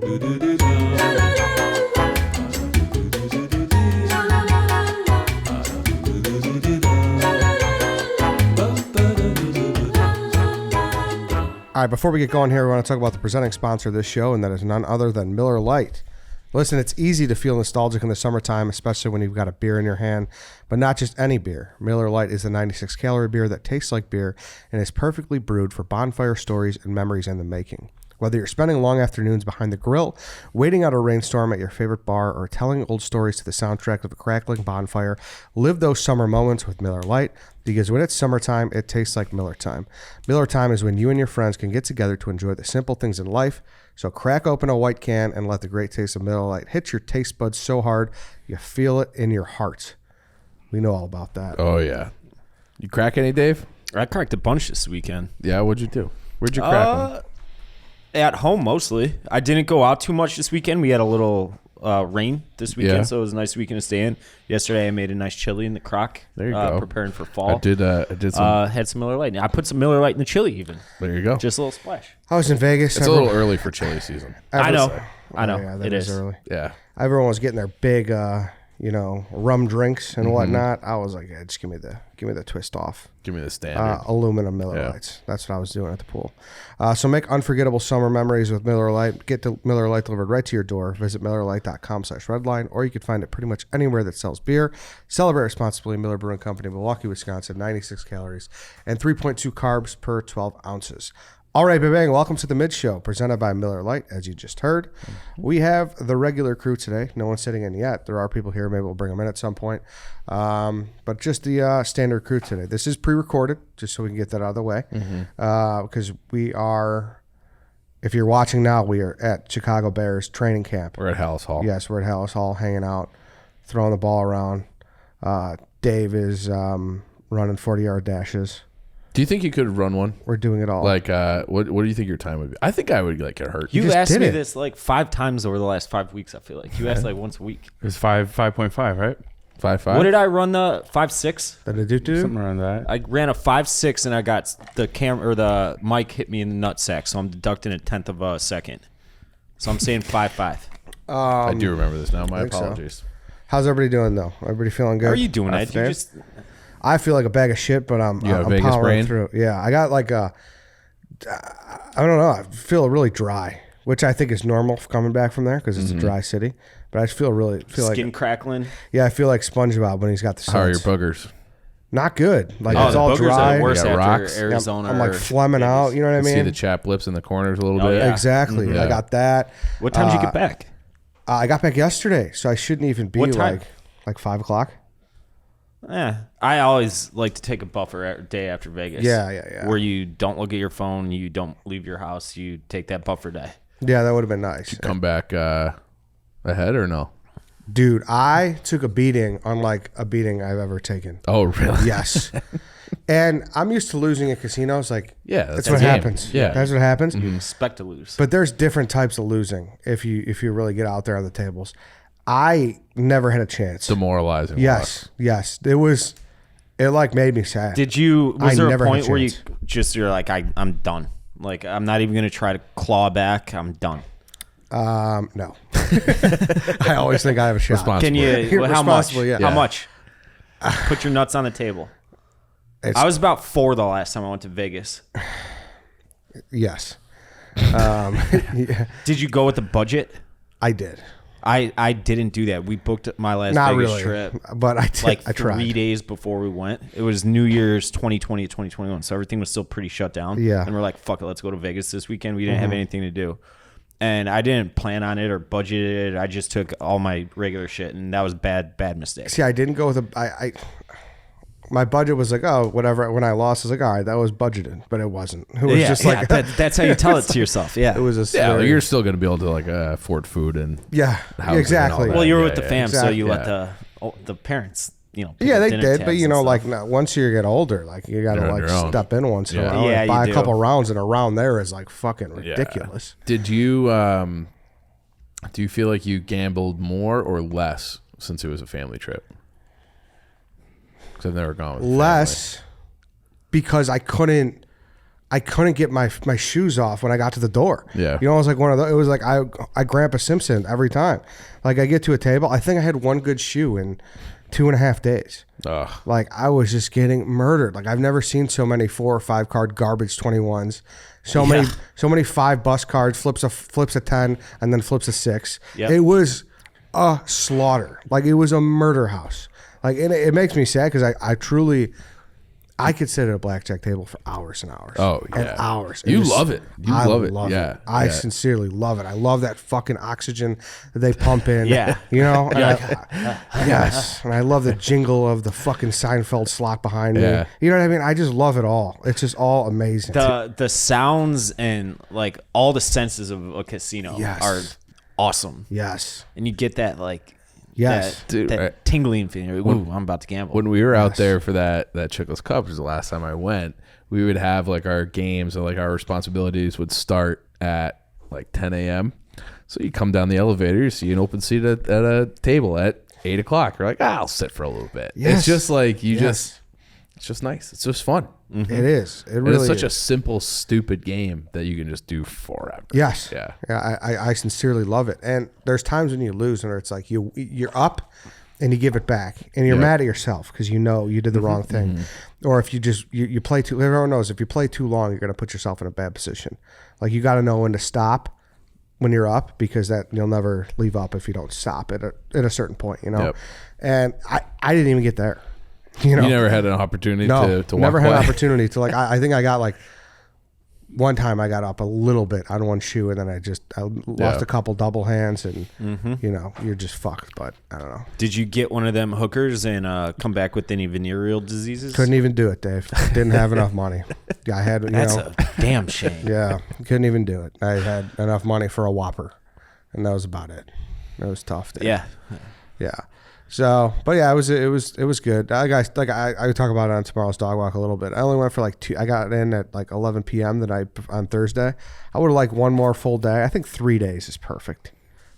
All right, before we get going here, we want to talk about the presenting sponsor of this show, and that is none other than Miller Lite. Listen, it's easy to feel nostalgic in the summertime, especially when you've got a beer in your hand, but not just any beer. Miller Lite is the 96-calorie beer that tastes like beer and is perfectly brewed for bonfire stories and memories in the making. Whether you're spending long afternoons behind the grill, waiting out a rainstorm at your favorite bar, or telling old stories to the soundtrack of a crackling bonfire, live those summer moments with Miller Lite, because when it's summertime, it tastes like Miller time. Miller time is when you and your friends can get together to enjoy the simple things in life. So crack open a white can and let the great taste of Miller Lite hit your taste buds so hard you feel it in your heart. We know all about that. Oh, yeah. You crack any, Dave? I cracked a bunch this weekend. Yeah, what'd you do? Where'd you crack them? At home, mostly. I didn't go out too much this weekend. We had a little rain this weekend, so it was a nice weekend to stay in. Yesterday, I made a nice chili in the crock. There you go. Preparing for fall. I did some. Had some Miller Lite. I put some Miller Lite in the chili even. There you go. Just a little splash. I was in Vegas. It's a little early for chili season. I know. Yeah, that it is early. Yeah. Everyone was getting their big, rum drinks and whatnot. I was like, yeah, just give me the twist off. Give me the standard. Aluminum Miller Lites. That's what I was doing at the pool. So make unforgettable summer memories with Miller Lite. Get the Miller Lite delivered right to your door. Visit MillerLite.com/redline, or you can find it pretty much anywhere that sells beer. Celebrate responsibly. Miller Brewing Company, Milwaukee, Wisconsin. 96 calories and 3.2 carbs per 12 ounces. All right, bang, welcome to the Mid Show, presented by Miller Lite, as you just heard. We have the regular crew today. No one's sitting in yet. There are people here. Maybe we'll bring them in at some point. But just the standard crew today. This is pre-recorded, just so we can get that out of the way. Because we are, if you're watching now, we are at Chicago Bears training camp. We're at Hallis Hall. Yes, we're at Hallis Hall, hanging out, throwing the ball around. Dave is running 40-yard dashes. Do you think you could run one? We're doing it all. Like, what do you think your time would be? I think I would get hurt. You asked me this like 5 times over the last 5 weeks, I feel like. You asked like once a week. It was 5.5, right? 5.5? What did I run, the 5.6? Something around that. I ran a 5.6 and I got the mic hit me in the nutsack, so I'm deducting a tenth of a second. So I'm saying 5.5. I do remember this now. My apologies. So. How's everybody doing, though? Everybody feeling good? How are you doing, Ed? I feel like a bag of shit, but I'm Vegas powering brain? through. Yeah, I got like I don't know. I feel really dry, which I think is normal coming back from there because it's a dry city. But I just feel skin crackling. Yeah, I feel like SpongeBob when he's got the suds. How are your boogers? Not good. Like it's all dry. Are the worst after rocks. Arizona. I'm like phlegming out. You know what I mean? See the chapped lips in the corners a little bit. Yeah. Exactly. Yeah. I got that. What time did you get back? I got back yesterday, so I shouldn't even be What time? like 5 o'clock. I always like to take a buffer day after Vegas. Yeah. Where you don't look at your phone, you don't leave your house, you take that buffer day. Yeah, that would have been nice. Did you come back ahead or no? Dude, I took a beating unlike a beating I've ever taken. Oh, really? Yes. And I'm used to losing at casinos. Like, Yeah, that's what happens. Yeah. That's what happens. You expect to lose. But there's different types of losing if you really get out there on the tables. I never had a chance. Demoralizing. Yes. It like made me sad. Was there a point where you're like, I'm done. Like, I'm not even going to try to claw back. I'm done. No. I always think I have a shot. Can you, how much? Yeah. How much? Put your nuts on the table. I was about 4 the last time I went to Vegas. Yes. Yeah. Did you go with the budget? I did. I didn't do that. We booked my last Not Vegas really, trip. but I did. Like I tried. 3 days before we went. It was New Year's 2020 to 2021, so everything was still pretty shut down. Yeah. And we're like, fuck it, let's go to Vegas this weekend. We didn't have anything to do. And I didn't plan on it or budget it. I just took all my regular shit, and that was bad mistake. See, I didn't go with my budget was like, oh, whatever. When I lost, I was like, all right, that was budgeted, but it wasn't. It was just like that's how you tell it to yourself. Yeah, it was a well, you're still going to be able to like afford food and housing exactly. and all that. Well, you were with the fam, exactly. so you let the parents, pick yeah, up they dinner did, but tabs like and stuff. once you get older, like you got to You're on like your own. step in once in a while, Yeah, and buy you a do. couple rounds, and a round there is like fucking ridiculous. Did you do you feel like you gambled more or less since it was a family trip? Because I've never gone with Less, because I couldn't I couldn't get my shoes off when I got to the door. Yeah. You know, it was like one of those. It was like I Grandpa Simpson every time. Like I get to a table, I think I had one good shoe in 2.5 days. Ugh. Like I was just getting murdered. Like I've never seen so many 4 or 5 card garbage 21s. So many 5 bus cards, flips a 10 and then flips a 6. Yep. It was a slaughter. Like it was a murder house. Like it makes me sad because I truly I could sit at a blackjack table for hours and hours. Oh, and yeah. hours. You love it. You I love it. love Yeah. it. I sincerely love it. I love that fucking oxygen that they pump in. Yeah. You know? Yes. And I love the jingle of the fucking Seinfeld slot behind Yeah. me. You know what I mean? I just love it all. It's just all amazing. The sounds and like all the senses of a casino Yes. are awesome. Yes. And you get that like Yes. Dude, that tingling feeling. Ooh, I'm about to gamble. When we were out there for that Chickless Cup, which was the last time I went, we would have like our games and like our responsibilities would start at like 10 a.m. So you come down the elevator, you see an open seat at a table at 8 o'clock. You're like, I'll sit for a little bit. Yes. It's just like Yes. it's just nice. It's just fun. It is. It And really it's such a is. simple, stupid game that you can just do forever. Yes. Yeah. I sincerely love it. And there's times when you lose and it's like you're up and you give it back and you're Yeah. mad at yourself because you know you did the wrong thing. Or if you just you play too, everyone knows if you play too long, you're going to put yourself in a bad position. Like you got to know when to stop when you're up because that you'll never leave up if you don't stop at a certain point, you know. Yep. And I didn't even get there. You know, You never had an opportunity no, to never walk had an away. opportunity to like. I think I got like one time I got up a little bit on one shoe and then I lost a couple double hands and you know you're just fucked. But I don't know. Did you get one of them hookers and come back with any venereal diseases? Couldn't even do it, Dave. Didn't have enough money. I had That's a damn shame. yeah, couldn't even do it. I had enough money for a Whopper, and that was about it. It was tough, Dave. Yeah. So, but yeah, it was good. I would talk about it on tomorrow's dog walk a little bit. I only went for like 2. I got in at like 11 p.m. the night on Thursday. I would have liked one more full day. I think 3 days is perfect.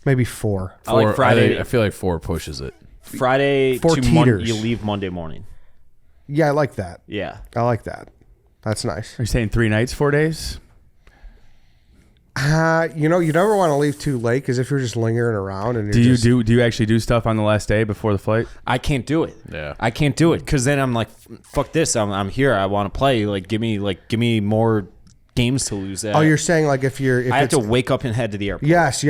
Maybe 4. I like Friday. I feel like 4 pushes it. Friday 4 to teeters. you leave Monday morning. Yeah, I like that. Yeah. I like that. That's nice. Are you saying 3 nights, 4 days? You know, you never want to leave too late because if you're just lingering around and Do you actually do stuff on the last day before the flight? I can't do it. Yeah. I can't do it because then I'm like, fuck this. I'm here. I want to play. Like, give me more games to lose. Oh, you're saying like if I have to wake up and head to the airport. Yes,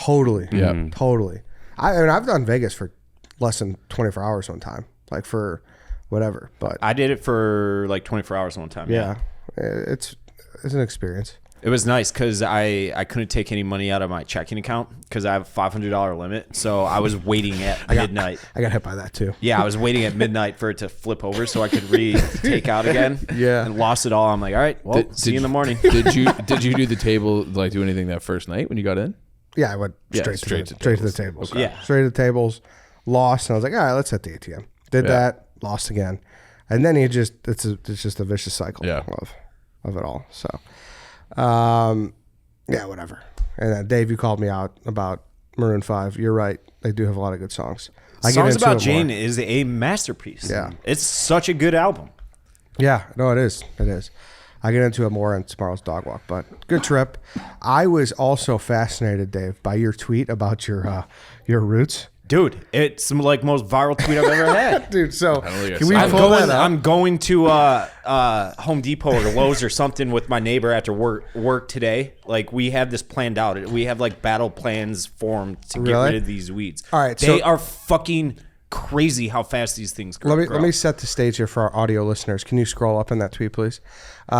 totally. Yeah. Totally. I mean, I've done Vegas for less than 24 hours one time, like for whatever. But I did it for like 24 hours one time. yeah, it's an experience. It was nice because I couldn't take any money out of my checking account because I have a $500 limit. So I was waiting at midnight. I got hit by that too. Yeah, I was waiting at midnight for it to flip over so I could take out again. Yeah. And lost it all. I'm like, all right, well, see you in the morning. Did you do the table, like do anything that first night when you got in? Yeah, I went Yeah, straight to the tables. Okay. Yeah. Straight to the tables, lost, and I was like, all right, let's hit the ATM. Did that, lost again, and then it's just a vicious cycle of it all. So, yeah, whatever. And then Dave, you called me out about Maroon 5. You're right; they do have a lot of good songs. Songs About Jane is a masterpiece. Yeah. It's such a good album. Yeah, no, it is. It is. I get into it more on tomorrow's dog walk, but good trip. I was also fascinated, Dave, by your tweet about your roots. Dude, it's like most viral tweet I've ever had. Dude, so think I can we saw pull that up? I'm going to Home Depot or Lowe's or something with my neighbor after work today. Like we have this planned out. We have like battle plans formed to get Really? rid of these weeds. All right, they so- are fucking crazy how fast these things grow. Let me set the stage here for our audio listeners. Can you scroll up in that tweet, please?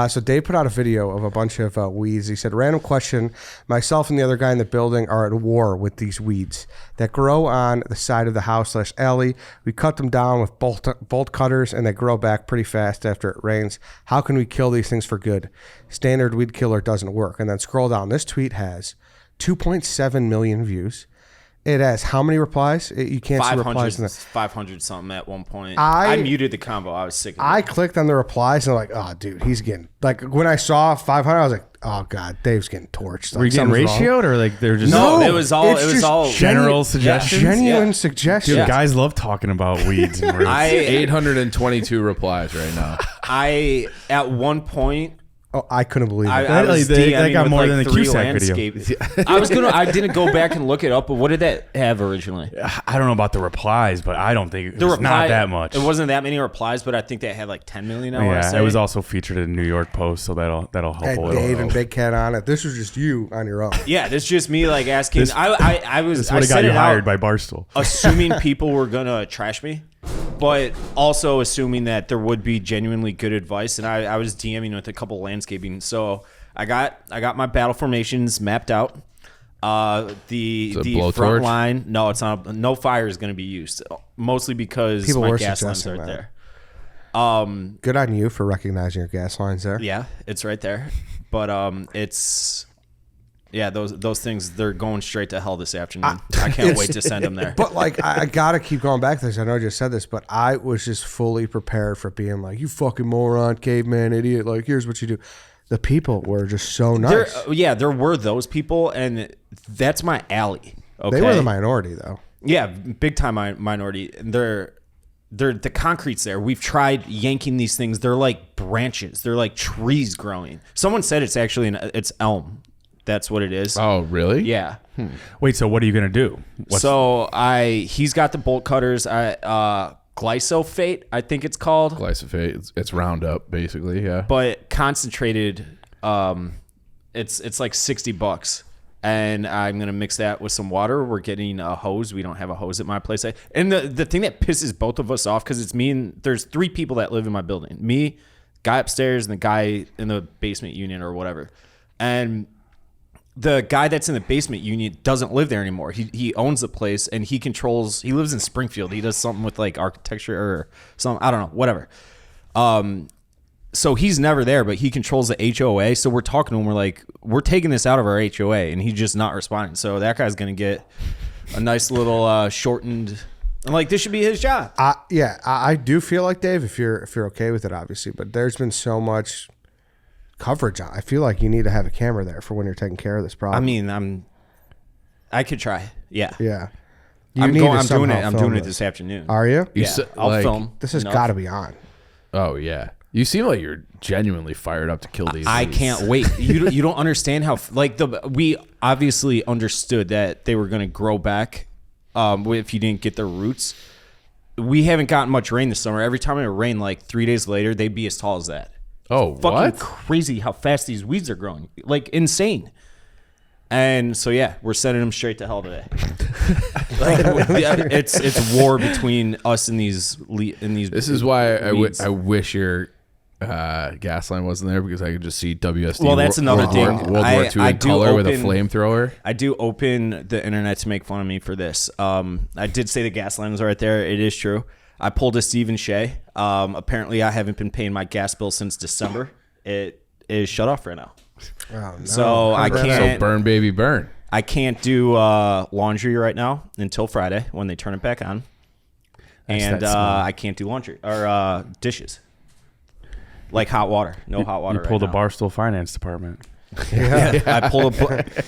So Dave put out a video of a bunch of weeds. He said, random question. Myself and the other guy in the building are at war with these weeds that grow on the side of the house/alley. We cut them down with bolt cutters and they grow back pretty fast after it rains. How can we kill these things for good? Standard weed killer doesn't work. And then scroll down. This tweet has 2.7 million views. It has how many replies? You can't see replies in that. 500 something at one point. I I muted the combo. I was sick of it. I clicked on the replies and I'm like, oh, dude, he's getting like when I saw 500, I was like, oh god, Dave's getting torched. Like, Were you getting something's wrong. ratioed or like they're just No, it was all- it's it was just all general suggestions? Genuine Yeah. suggestions. Dude, guys love talking about weeds and roots. 822 replies right now. I at one point Oh, I couldn't believe it. I was That DMing got with more like than the 3 Cusack video. landscape. I didn't go back and look it up, but what did that have originally? I don't know about the replies, but I don't think it was not that much. It wasn't that many replies, but I think that had like 10 million. Yeah, it was also featured in the New York Post, so that'll help Had a little. Dave and Big Cat on it. This was just you on your own. Yeah, this is just me like asking. I was. This I would have got said you it hired out, by Barstool. assuming people were gonna trash me, but also assuming that there would be genuinely good advice. And I was DMing with a couple landscaping. So I got my battle formations mapped out. The front blowtorch? line. No, it's not. No fire is going to be used. Mostly because People my were gas lines suggesting are that. there. Good on you for recognizing your gas lines there. Yeah, it's right there. But it's those things, they're going straight to hell this afternoon. I can't wait to send them there. But like, I gotta keep going back to this. I know I just said this, but I was just fully prepared for being like, "You fucking moron, caveman, idiot! Like, here's what you do." The people were just so nice. There were those people, and that's my alley. Okay? They were the minority, though. Yeah, big time minority. They're the concrete's there. We've tried yanking these things. They're like branches. They're like trees growing. Someone said it's actually it's elm. That's what it is. Oh, really? Yeah. Wait, so what are you gonna do? He's got the bolt cutters. Glyphosate, I think it's called. Glyphosate. It's Roundup, basically. Yeah. But concentrated, it's like $60, and I'm gonna mix that with some water. We're getting a hose. We don't have a hose at my place. And the thing that pisses both of us off, because it's me and there's 3 people that live in my building. Me, guy upstairs, and the guy in the basement unit or whatever. And the guy that's in the basement unit doesn't live there anymore. He owns the place, and he lives in Springfield. He does something with like architecture or something. I don't know, whatever. So he's never there, but he controls the HOA. So we're talking to him. We're like, we're taking this out of our HOA, and he's just not responding. So that guy's going to get a nice little shortened. And like, this should be his job. I do feel like, Dave, if you're okay with it, obviously, but there's been so much coverage on. I feel like you need to have a camera there for when you're taking care of this problem. I mean, I could try. Yeah. Yeah. I'm doing it. I'm doing it this afternoon. Are you? I'll film. This has enough. got to be on. Oh, yeah. You seem like you're genuinely fired up to kill these. I can't wait. You don't understand how we obviously understood that they were going to grow back if you didn't get their roots. We haven't gotten much rain this summer. Every time it rained, like 3 days later, they'd be as tall as that. Oh, Fucking what? crazy how fast these weeds are growing. Like insane. And so yeah, we're sending them straight to hell today. It's war between us and these. This is why weeds. I wish your gas line wasn't there, because I could just see WSD. Well, that's another thing. World War II in color with a flamethrower. I do open the internet to make fun of me for this. I did say the gas line was right there. It is true. I pulled a Stephen Shea. Apparently, I haven't been paying my gas bill since December. It is shut off right now. Oh, no. So I can't. So burn, baby, burn. I can't do laundry right now until Friday when they turn it back on. And I can't do laundry or dishes. Like hot water. No hot water. You pulled right a now. Barstool Finance Department. Yeah. I pulled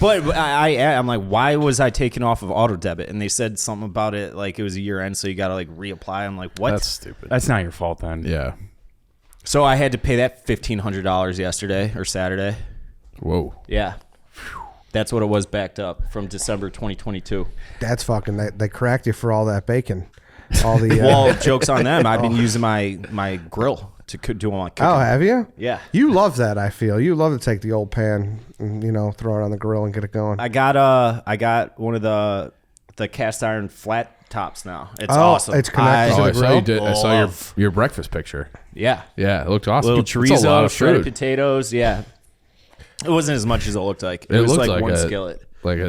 but I'm like, why was I taken off of auto debit? And they said something about it like it was a year end, so you got to like reapply. I'm like, what? That's stupid. That's not your fault then. Yeah. So I had to pay that $1,500 yesterday or Saturday. Whoa. Yeah. That's what it was backed up from December 2022. That's fucking. They cracked you for all that bacon. All the Well, joke's on them. I've been using my grill to do all my cooking. Oh, have you? Yeah. You love that. I feel you love to take the old pan and throw it on the grill and get it going. I got one of the cast iron flat tops now. It's awesome. It's connected to I the saw grill. you did. I saw your breakfast picture. Yeah. Yeah, it looked awesome. Little It's a lot chorizo, of shredded food. potatoes. Yeah. It wasn't as much as it looked like. It was looked like one a, skillet. like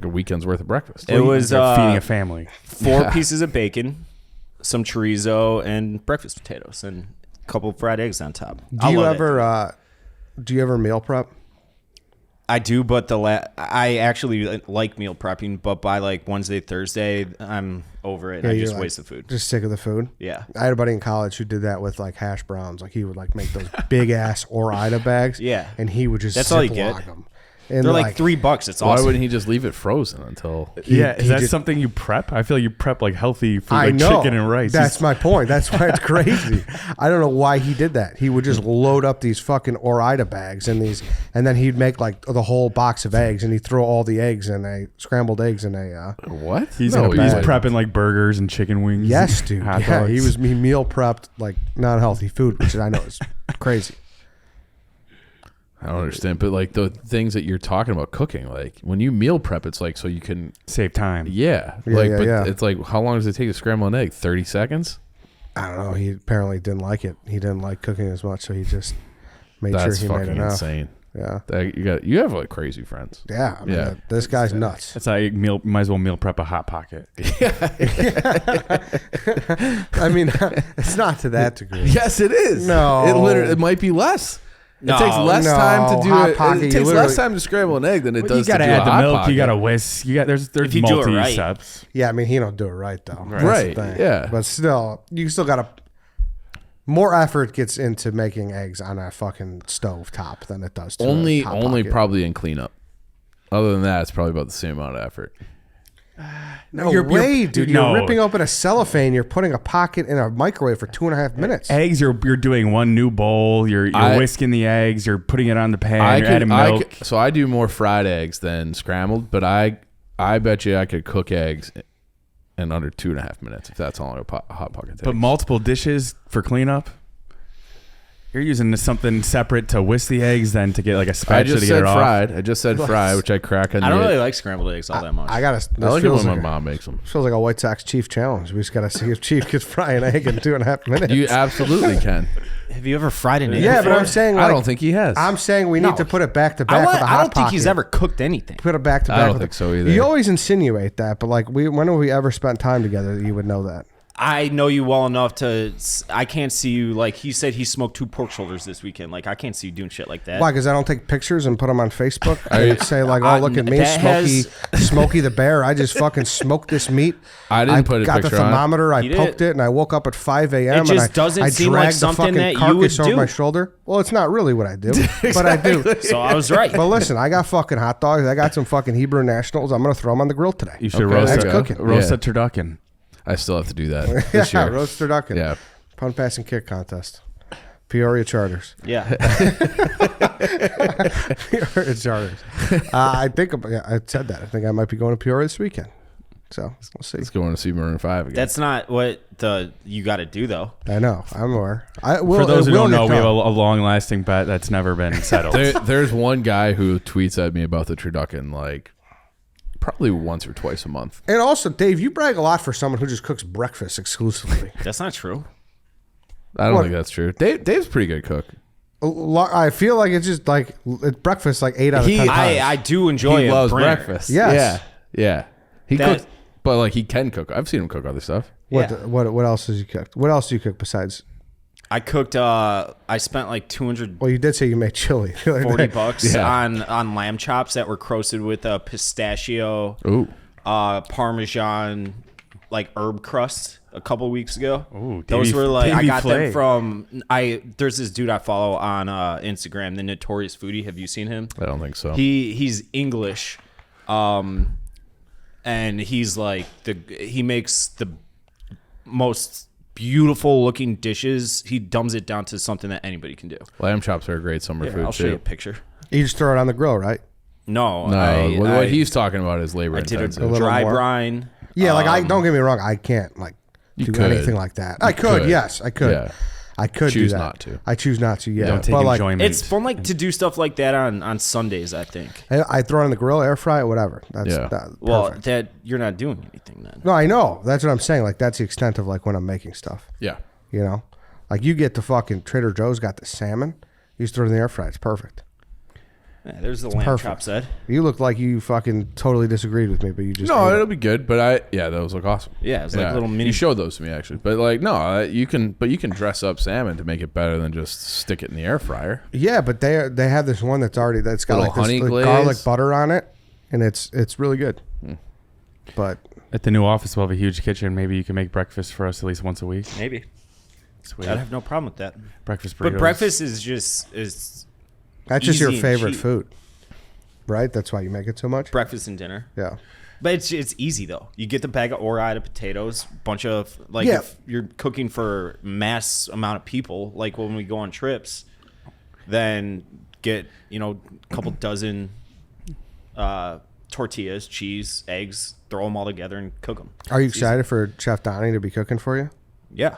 a weekend's worth of breakfast. It was They're feeding a family. 4 pieces of bacon, some chorizo, and breakfast potatoes, and a couple of fried eggs on top. Do you ever meal prep? I do, but I actually like meal prepping, but by like Wednesday, Thursday, I'm over it. Yeah, I you're just like, waste the food. Just sick of the food. Yeah. I had a buddy in college who did that with like hash browns. Like he would like make those big ass Ore-Ida bags. Yeah. And he would just That's all you Ziploc get. them. And They're like $3. It's Why awesome. wouldn't he just leave it frozen until? Is that something you prep? I feel you prep like healthy food, I like know. chicken and rice. That's my point. That's why it's crazy. I don't know why he did that. He would just load up these fucking Ore-Ida bags and then he'd make like the whole box of eggs, and he'd throw all the eggs in scrambled eggs in a. What? He's No, he's wouldn't. prepping like burgers and chicken wings. Yes, dude. Hot Yeah, dogs. he meal prepped like non-healthy food, which I know is crazy. I don't understand, but like the things that you're talking about cooking, like when you meal prep, it's like so you can, Save time. it's like how long does it take to scramble an egg? 30 seconds? I don't know. He apparently didn't like it. He didn't like cooking as much, so he just made That's sure he made fucking enough. insane. Yeah. You have like crazy friends. Yeah. I mean, Yeah. this guy's nuts. That's how you might as well meal prep a Hot Pocket. I mean, it's not to that degree. Yes, it is. No. it might be less. No, it takes less time to do Hot it. Pocket, It you takes literally- less time to scramble an egg than it You does to gotta do add a the hot milk. pocket. You gotta whisk. There's If you do it multi right. steps. Yeah, I mean, he don't do it right though. That's Right, the thing. yeah. But still, you still gotta. More effort gets into making eggs on a fucking stove top than it does to Only a Hot Pocket. probably in cleanup. Other than that, it's probably about the same amount of effort. No You're- way, dude. no. You're ripping open a cellophane. You're putting a pocket in a microwave for 2.5 minutes. Eggs, you're doing one new bowl. You're whisking the eggs. You're putting it on the pan. You're adding milk. So I do more fried eggs than scrambled, but I bet you I could cook eggs in under 2.5 minutes if that's how long a hot pocket takes. But multiple dishes for cleanup. You're using something separate to whisk the eggs, then to get like a I spatula just to get said it off. fried. I just said fried, which I crack on. I don't really like scrambled eggs all that much. I gotta. I like it feels when my like mom makes them. feels like a White Sox Chief challenge. We just gotta see if Chief could fry an egg in 2.5 minutes. You absolutely can. Have you ever fried an egg? yeah, but before? I'm saying like, I don't think he has. I'm saying we need to put it back to back with a Hot I don't think Pocket. he's ever cooked anything. Put it back to I back. don't with think it. so either. You always insinuate that, but like, when have we ever spent time together that you would know that? I know you well enough to. I can't see you like he said he smoked 2 pork shoulders this weekend. Like I can't see you doing shit like that. Why? Because I don't take pictures and put them on Facebook and say like, "Oh, look at me, that Smokey the Bear. I just fucking smoked this meat. I didn't put a got the picture on it. thermometer. I You did. poked it, and I woke up at 5 a.m. It and just I, doesn't I seem like dragged the something fucking that you carcass would over do. my shoulder. Well, it's not really what I do, but I do. So I was right. But listen, I got fucking hot dogs. I got some fucking Hebrew Nationals. I'm gonna throw them on the grill today. You should Okay, roast there you you go. go. roast Yeah. a turducken. I still have to do that this Yeah, year. roast turducken. Yeah. Punt, pass, and kick contest. Peoria Charters. Yeah. Peoria Charters. I think I said that. I think I might be going to Peoria this weekend. So we'll see. Let's go on to see Maroon 5 again. That's not what you got to do though. I know. I'm aware. For For those who don't know, we have a long-lasting bet that's never been settled. There's one guy who tweets at me about the turducken like probably once or twice a month. And also, Dave, you brag a lot for someone who just cooks breakfast exclusively. That's not true. I don't What? think that's true. Dave's a pretty good cook. I feel like it's just like it's breakfast like 8 out of 10 times. I do enjoy He a loves brinner. breakfast. Yes. Yeah. He That- cooks, but like he can cook. I've seen him cook other stuff. What, Yeah. what else has you cooked? What else do you cook besides? I cooked. I spent like 240 Well, you did say you made chili. the other day. bucks Yeah. on lamb chops that were crusted with a pistachio, Ooh. Parmesan, like herb crust a couple weeks ago. Ooh, Those Davey- were like I Davey got Flay. them from. There's this dude I follow on Instagram, the Notorious Foodie. Have you seen him? I don't think so. He's English, and he's like he makes the most beautiful looking dishes. He dumbs it down to something that anybody can do. Lamb chops are a great summer food I'll show you a too. picture. You just throw it on the grill, right? No, No, what I he's talking about is labor I did intensive. a little dry more. brine. Yeah, like I don't get me wrong, I can't like do could. anything like that. I could, could. yes, I could. Yeah. I could Choose do that. not to. I choose not to. Yeah, Don't take but like enjoyment. It's fun, like to do stuff like that on Sundays. I think. I throw it on the grill, air fry it, whatever. That's Yeah. Well, perfect. that you're not doing anything then. No, I know. That's what I'm saying. Like that's the extent of like when I'm making stuff. Yeah. You know, like you get the fucking Trader Joe's got the salmon. You just throw it in the air fry. It's perfect. Yeah, there's the lamb perfect. chops, Ed. You look like you fucking totally disagreed with me, but you just No, ate it'll it. be good. But those look awesome. Yeah, it's like little mini. You showed those to me actually, but like no, you can dress up salmon to make it better than just stick it in the air fryer. Yeah, but they have this one that's got Little like this honey like, glaze. garlic butter on it, and it's really good. But At the new office, we'll have a huge kitchen. Maybe you can make breakfast for us at least once a week. Maybe. Sweet. I'd have no problem with that. Breakfast burritos. But breakfast is that's just your easy and favorite cheap. food. right? That's why you make it so much. Breakfast and dinner. Yeah. But it's easy though. You get the bag of Ore-Ida potatoes, bunch of Yeah. if you're cooking for mass amount of people, like when we go on trips, then get a couple dozen tortillas, cheese, eggs, throw them all together and cook them. Are you excited for Chef Donnie to be cooking for you? Yeah,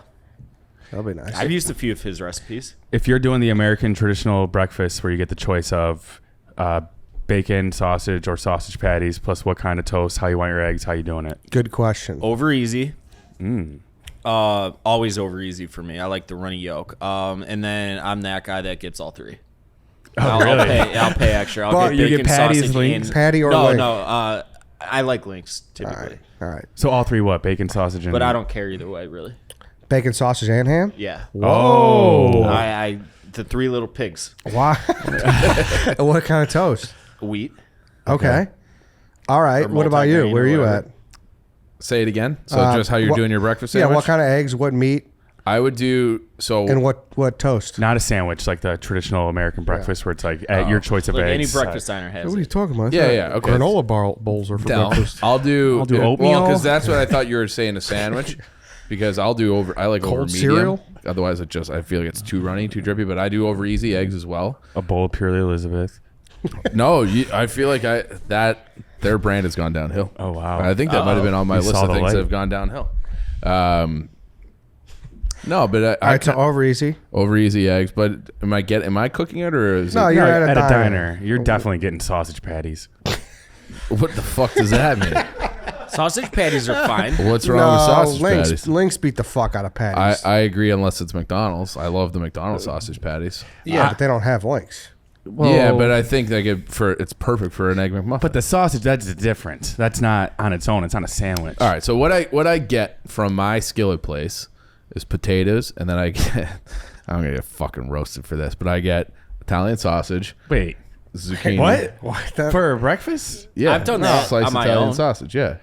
That'll be nice. I've used a few of his recipes. If you're doing the American traditional breakfast where you get the choice of bacon, sausage, or sausage patties, plus what kind of toast, how you want your eggs, how you doing it? Good question. Over easy. Always over easy for me. I like the runny yolk. And then I'm that guy that gets all three. Oh, really? I'll pay extra. I'll But get you bacon, get patties, sausage, links? and Patty or no, wing? no. I like links typically, All right. So all three what? Bacon, sausage, and... but I don't care either way, really. Bacon, sausage, and ham? Yeah. Oh. I the three little pigs. Why? What kind of toast? Wheat. Okay. All right. Or What about you? multigrain Where or are you whatever. at? Say it again. So just how you're what- doing your breakfast Yeah. sandwich? What kind of eggs? What meat? I would do so. And what toast? Not a sandwich like the traditional American breakfast where it's like at your choice of Like any eggs. breakfast diner has. What are you It. talking about? Yeah, okay. Granola bowls are for No, breakfast. I'll do oatmeal. Well, because that's what I thought you were saying, a sandwich. Because I'll do over. I like over Cold medium. cereal? Otherwise, I feel like it's too runny, too drippy. But I do over easy eggs as well. A bowl of Purely Elizabeth. No, I feel like their brand has gone downhill. Oh, wow. I think that might have been on my You list saw of the things light. that have gone downhill. No, but All right. So over easy. over easy eggs. But am I cooking it or is No, it, you're No, at a diner. You're definitely getting sausage patties. what the fuck does that mean? Sausage patties are fine. What's wrong with sausage links, patties? Links beat the fuck out of patties. I agree unless it's McDonald's. I love the McDonald's sausage patties. yeah, but they don't have links. Yeah, but I think it's perfect for an egg McMuffin. But the sausage, that's different. That's not on its own. It's on a sandwich. All right, so what I get from my skillet place is potatoes, and then I get I'm gonna get fucking roasted for this, but I get Italian sausage, Wait. zucchini. What? For breakfast? Yeah, I've done that sliced on my Italian own. sausage. Yeah,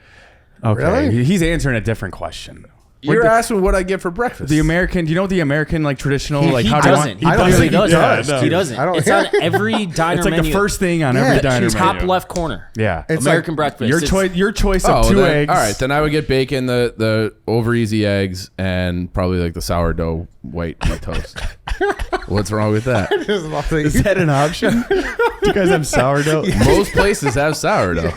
Okay. Really? He's answering a different question. you're asking what I get for breakfast. The American, do you know what the American like traditional He, like he how do you doesn't. want? He I don't really think he does. does, He dude. doesn't. I don't- It's on every diner It's like menu. the first thing on Yeah, every diner top menu. left corner. Yeah. It's American like breakfast. Your It's- choice. Your choice Oh, of two then- eggs. All right, then I would get bacon, the over easy eggs, and probably like the sourdough white meat toast. What's wrong with that? Is that an option? Do you guys have sourdough? Most places have sourdough.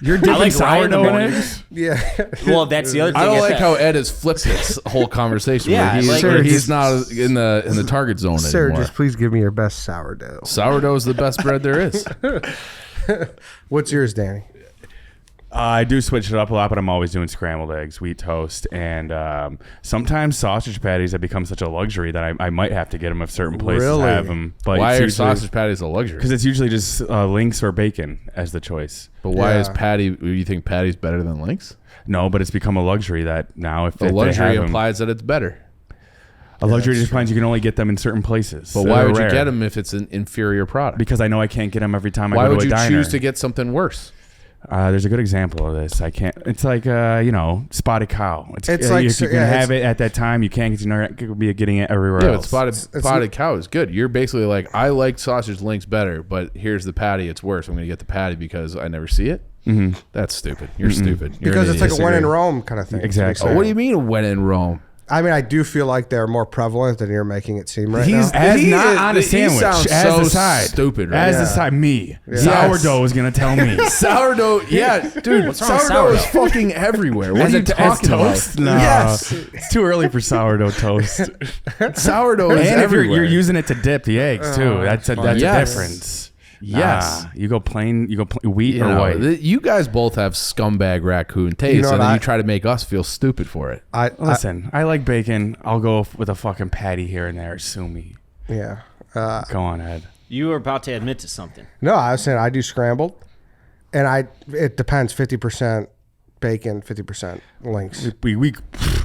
You're dipping like rye in the sourdough in morning. eggs? yeah. Well, that's the other thing. I don't is like that- how Ed has flipped this whole conversation. Yeah, where he's, like- where he's Sir, not in the target zone Sir, anymore. just please give me your best sourdough. Sourdough is the best bread there is. What's yours, Danny? I do switch it up a lot, but I'm always doing scrambled eggs, wheat toast, and sometimes sausage patties have become such a luxury that I might have to get them if certain places Really? have them. But Why it's are usually- sausage patties a luxury? Because it's usually just links or bacon as the choice. But why Yeah. is patty? You think patty's better than links? No, but it's become a luxury that now if The they luxury have 'em- implies that it's better. a luxury that's just means you can only get them in certain places. But that why are would you rare. get them if it's an inferior product? Because I know I can't get them every time I Why go would to a you diner. choose to get something worse? There's a good example of this. I can't. It's like spotted cow. It's like- if you can yeah, have it at that time, you can't. You're not going to be getting it everywhere Yeah, else. but spotted cow is good. You're basically like, I like sausage links better, but here's the patty. It's worse. I'm going to get the patty because I never see it. Mm-hmm. That's stupid. You're stupid. You're Because an it's like idiot. a when in Rome kind of thing. Exactly. Oh, what do you mean when in Rome? I mean, I do feel like they're more prevalent than you're making it seem right He's- now. As He not is- on a he sandwich. sounds As so the side. stupid, right? As Yeah. the side. Me. Yes. Sourdough is going to tell me. Sourdough, yeah, dude. What's wrong with Sourdough is sourdough? fucking everywhere. What As are you as talking toast? about? No. Yes, It's too early for sourdough toast. sourdough is And if everywhere. you're using it to dip the eggs too, that's a Yes. difference. Yes. Nah, you go plain wheat You or know, white. you guys both have scumbag raccoon taste, know and what then I- you try to make us feel stupid for it. Listen, I like bacon. I'll go with a fucking patty here and there. Sue me. Yeah. Go on, Ed. You were about to admit to something. No, I was saying I do scrambled, and it depends 50% bacon, 50% links.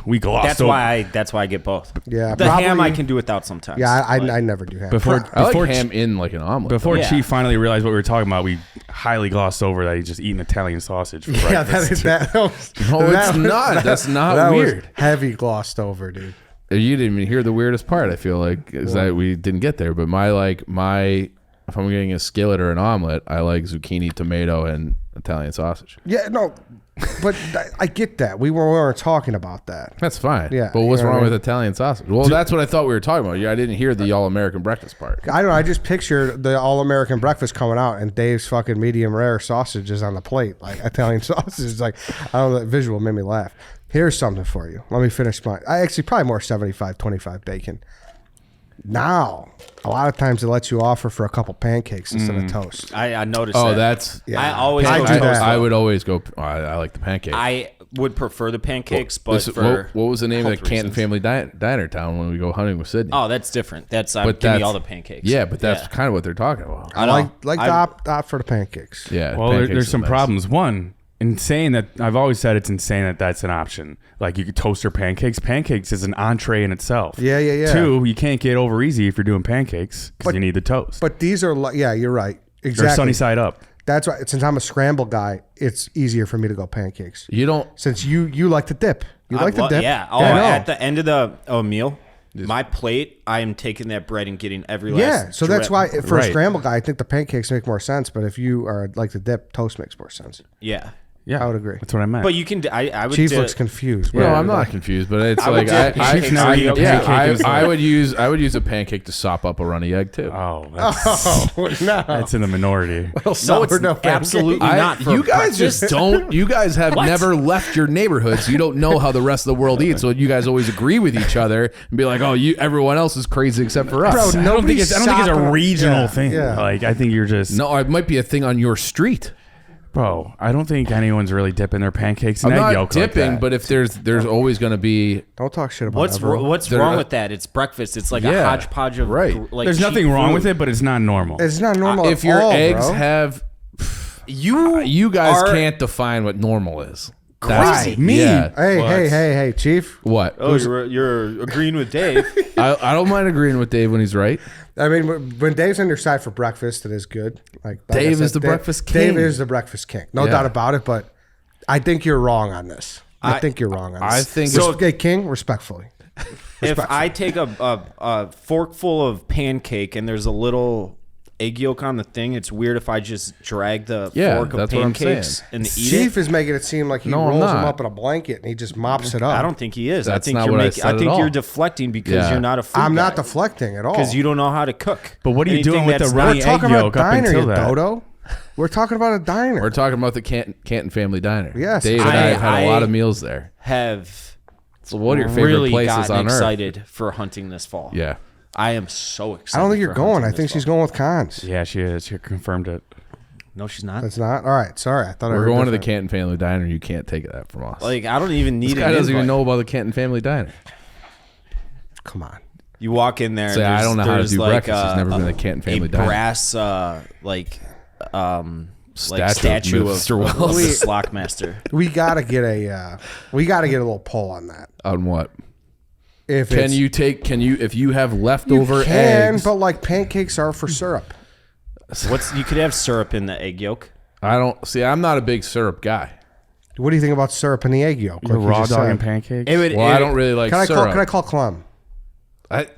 We glossed That's over. why I get both. Yeah, The ham probably- I can do without sometimes. Yeah, I Like, never do ham. Before I before like ham in like an omelet. before Yeah. Chief finally realized what we were talking about, we highly glossed over that he's just eating Italian sausage for yeah, breakfast. that was, No, that it's was- not. That's not that was weird. heavy glossed over, dude. You didn't even hear the weirdest part. I feel like is that we didn't get there. But my if I'm getting a skillet or an omelet, I like zucchini, tomato, and Italian sausage. Yeah, no, but I get that. We weren't talking about that. That's fine. Yeah, But what's you know wrong what I with mean? Italian sausage? Well, that's what I thought we were talking about. Yeah, I didn't hear the all-American breakfast part. I don't know. I just pictured the all-American breakfast coming out and Dave's fucking medium rare sausage is on the plate. Like Italian sausage is like, I don't know, that visual made me laugh. Here's something for you. Let me finish mine. I actually probably more 75-25 bacon. Now, a lot of times it lets you offer for a couple pancakes instead of toast. I noticed Oh, that. that's... Yeah. I always I go do toast. that. I would always go... I like the pancake. I would prefer the pancakes, but Listen, for what was the name of the health Canton reasons. Family Diner town when we go hunting with Sydney? Oh, that's different. That's But give me that's- all the pancakes. Yeah, but that's kind of what they're talking about. I know. like I- to opt for the pancakes. Yeah. Well, pancakes there's is some nice. problems. One, insane that I've always said it's insane that that's an option. Like you could toaster pancakes. Pancakes is an entree in itself. Yeah. Two, you can't get over easy if you're doing pancakes because But- you need the toast. But these are, yeah, you're right. They're Exactly. sunny side up. That's why, since I'm a scramble guy, it's easier for me to go pancakes. You don't... Since you like to dip. You like to dip. Yeah. Oh, I know. at the end of the meal, my plate, I am taking that bread and getting every last Yeah, so that's drip. why for a Right. scramble guy, I think the pancakes make more sense. But if you are like to dip, toast makes more sense. Yeah. Yeah, I would agree. That's what I meant. But you can. I would. Chief do- looks confused. No, I'm not confused, but it's I would like dip pancakes in I pancake would use a pancake to sop up a runny egg too. oh, that's, no. that's in the minority. No, it's absolutely not. For You guys breakfast. just don't. You guys have never left your neighborhoods. You don't know how the rest of the world eats. So you guys always agree with each other and be like, "Oh, everyone else is crazy except for us." Bro, I don't think it's a sopping- regional yeah, thing. yeah. Like I think you're just No, it might be a thing on your street. bro. I don't think anyone's really dipping their pancakes in I'm egg not yolk dipping, like that. but if there's always going to be. Don't talk shit about What's everyone. what's They're- wrong with that? It's breakfast. It's like a Yeah, hodgepodge of right. Like there's cheap nothing wrong food. with it, but it's not normal. It's not normal If at your all, eggs bro. have, You guys are can't define what normal is. crazy. Me? Yeah. Hey, Chief. What? Oh, you're agreeing with Dave. I don't mind agreeing with Dave when he's right. I mean, when Dave's on your side for breakfast, it is good. Like I Dave said, is the breakfast Dave king. is the breakfast king. No Yeah. doubt about it. But I think you're wrong on this. I think you're wrong on this. I think so. it's- Okay, King, respectfully. If I take a forkful of pancake and there's a little egg yolk on the thing, it's weird if I just drag the Yeah, fork of that's what I'm pancakes saying. and eat Chief it. is making it seem like he No, I'm rolls them not. up in a blanket and he just mops it up. I don't think he is. That's I think not you're what I making. said I think at you're all. deflecting because Yeah. you're not a food I'm not guy. deflecting at all. Because you don't know how to cook. But what are you Anything doing with the that's runny We're not- egg talking about yolk up diner, until you that? dodo. We're talking about a diner. We're talking about the Canton Family Diner. Yes. Dave and I have had a I- lot of meals there. Have So what are your favorite really places gotten on earth? excited for hunting this fall. Yeah. I am so excited. I don't think you're for going. hunting I this think she's fall. going with cons. Yeah, she is. She confirmed it. No, she's not. That's not all right. Sorry, I thought I We're heard going to the different. Canton Family Diner. You can't take that from us. Like I don't even need this guy an doesn't even invite. know about the Canton Family Diner. Come on. You walk in there. Say, I don't know how to there's do like breakfast. He's never been to the Canton Family a Diner. brass statue of Mr. Wells. the Slockmaster. We gotta get a little poll on that. On what? If Can it's- you if you have you leftover can, eggs? but like pancakes are for syrup. You could have syrup in the egg yolk. I don't see. I'm not a big syrup guy. What do you think about syrup in the egg yolk? The like you raw just dog said? and pancakes. It would. Well, I don't really like Can I syrup. call? Can I call Clem?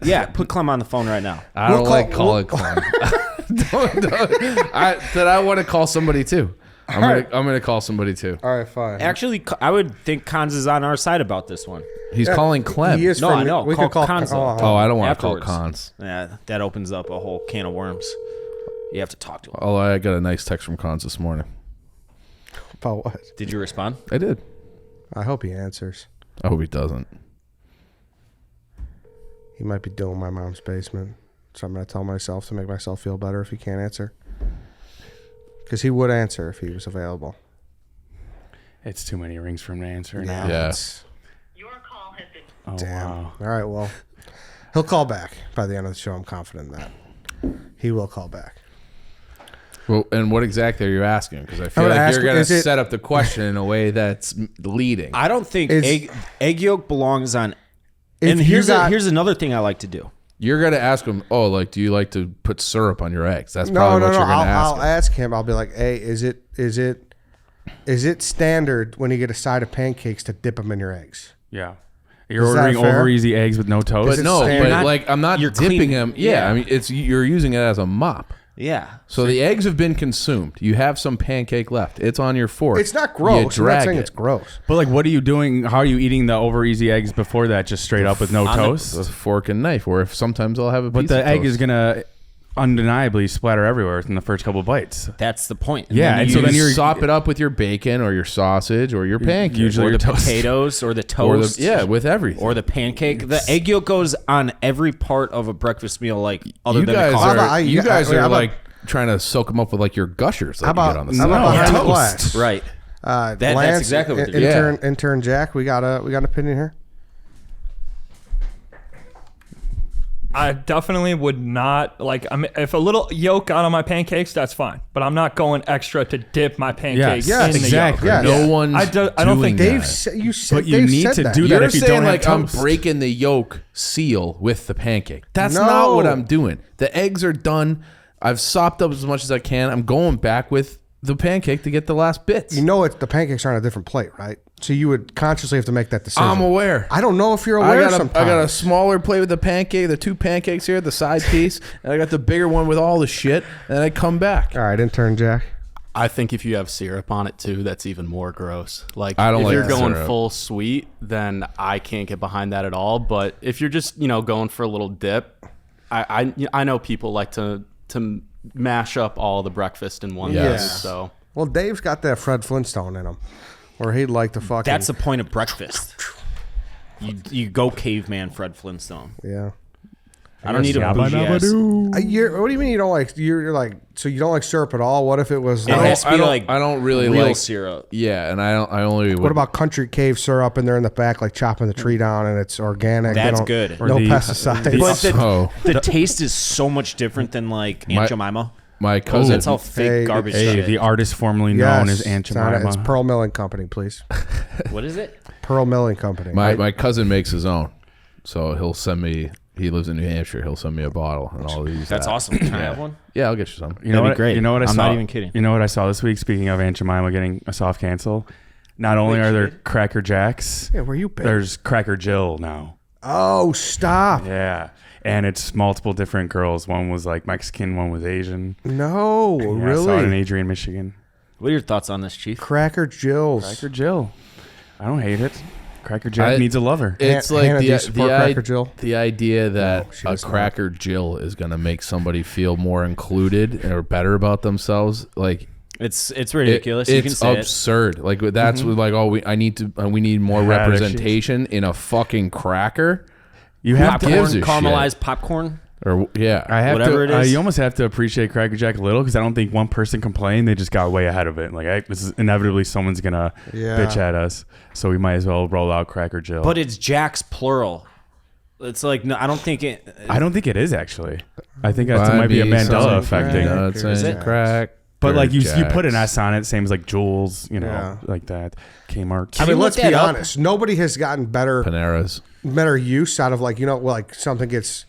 Yeah, put Clem on the phone right now. I We'll don't call- like calling Clem. I want to call somebody too. I'm gonna call somebody too. All right, fine. Actually, I would think Cons is on our side about this one. He's calling Clem. He is No, from- I know. We Call could call Conzo. hold on, hold Oh, on. I don't want to call Afterwards. Cons. Yeah, that opens up a whole can of worms. You have to talk to him. Oh, I got a nice text from Cons this morning. About what? Did you respond? I did. I hope he answers. I hope he doesn't. He might be doing my mom's basement, so I'm gonna tell myself to make myself feel better if he can't answer. Because he would answer if he was available. It's too many rings for him to answer Yeah. now. Yeah. it's- Your call has been. Oh, Damn. wow. All right. Well, he'll call back by the end of the show. I'm confident in that he will call back. Well, and what exactly are you asking? Because I feel I'm gonna like ask you're him, going is to it- set up the question in a way that's leading. I don't think Is- egg yolk belongs on. If And you here's got- here's another thing I like to do. You're going to ask him, oh, like, do you like to put syrup on your eggs? That's No, probably no, what no. you're going to ask I'll him. ask him. I'll be like, hey, is it standard when you get a side of pancakes to dip them in your eggs? Yeah. You're Is that ordering fair? over easy eggs with no toast. But it no, standard? but Not- like I'm not you're dipping clean- them. Yeah, yeah. I mean you're using it as a mop. Yeah. So the eggs have been consumed. You have some pancake left. It's on your fork. It's not gross. I'm You not drag saying it. it's gross. But like, what are you doing? How are you eating the over easy eggs before that? Just straight up with no toast? With a fork and knife, or if sometimes I'll have a piece But the of egg toast. is gonna undeniably splatter everywhere in the first couple bites. That's the point. Yeah, and so then you you're sop it up with your bacon or your sausage or your pancake. usually or your the toast. potatoes or the or toast. with everything. Or the pancake. The egg yolk goes on every part of a breakfast meal, like other you than guys the coffee. How about- you guys how are about- like trying to soak them up with like your gushers. Like How about, you get on the how side. about behind the toast. glass? Right. Lance, that's exactly what they're doing. Intern Jack, we got an opinion here. I definitely would not like. I mean, if a little yolk got on my pancakes, that's fine. But I'm not going extra to dip my pancakes Yes, in exactly. the yolk. Yeah. No one's I don't think doing Dave, that. said, you said, But you Dave need said to that. do that You're if you saying don't have like I'm toast. breaking the yolk seal with the pancake. That's No. not what I'm doing. The eggs are done. I've sopped up as much as I can. I'm going back with the pancake to get the last bits. You know, the pancakes are on a different plate, right? So you would consciously have to make that decision. I'm aware. I don't know if you're I aware got a sometimes. smaller plate with the pancake, the 2 pancakes here, the side piece, and I got the bigger one with all the shit, and I come back. All right, intern Jack. I think if you have syrup on it too, that's even more gross. Like I don't if like you're going syrup. full sweet, then I can't get behind that at all. But if you're just going for a little dip, I know people like to mash up all the breakfast in one Yes. thing. So Well, Dave's got that Fred Flintstone in him, where he'd like to fucking. That's the point of breakfast. You go caveman Fred Flintstone. Yeah. I don't need a bougie ass. What do you mean you don't like? You're like, so you don't like syrup at all? What if it was It like? has to be like I don't really real like syrup. Yeah, and I only would, What about country cave syrup and they're in the back like chopping the tree down and it's organic? They That's don't- good. No Or the- pesticides. But So- the taste is so much different than like Aunt My- Jemima. my cousin. That's how fake Hey, garbage Hey, shit. the artist formerly known as Aunt it's not- Jemima. It's Pearl Milling Company, please. What is it? Pearl Milling Company. my cousin makes his own, so he'll send me. He lives in New Hampshire. He'll send me a bottle and all these. That's awesome. Can I have one? Yeah, I'll get you some. You know That'd be what? great. You know what I I'm saw? not even kidding. You know what I saw this week? Speaking of Aunt Jemima getting a soft cancel, not only are there Cracker Jacks, Yeah, where you been? there's Cracker Jill now. Oh, stop. Yeah, and it's multiple different girls. One was like Mexican, one was Asian. No, Yeah, I saw it in really? Adrian, Michigan. What are your thoughts on this, Chief? Cracker Jill's. Cracker Jill. I don't hate it. Cracker Jack needs a lover. It's Hannah, like do you support Cracker Jill? the idea that she a does not. Cracker Jill is going to make somebody feel more included or better about themselves. Like It's ridiculous. You can it's say it. absurd. Like that's like we need more Yeah, that representation in a fucking cracker. You have Popcorn, to. gives a caramelized shit? popcorn. Or yeah, I have Whatever to. it is. You almost have to appreciate Cracker Jack a little because I don't think one person complained. They just got way ahead of it. Like this is inevitably someone's gonna Yeah. bitch at us, so we might as well roll out Cracker Jill. But it's Jack's plural. It's like no, I don't think it. I don't think it is actually. I think that Buy might be a me Mandela some effect thing. nuts Is and it? crack. But like you put an Jacks. S on it, same as like Jules, Yeah. like that. Kmart. I you mean, look let's be that up? honest. Nobody has gotten better Panera's. use out of like something gets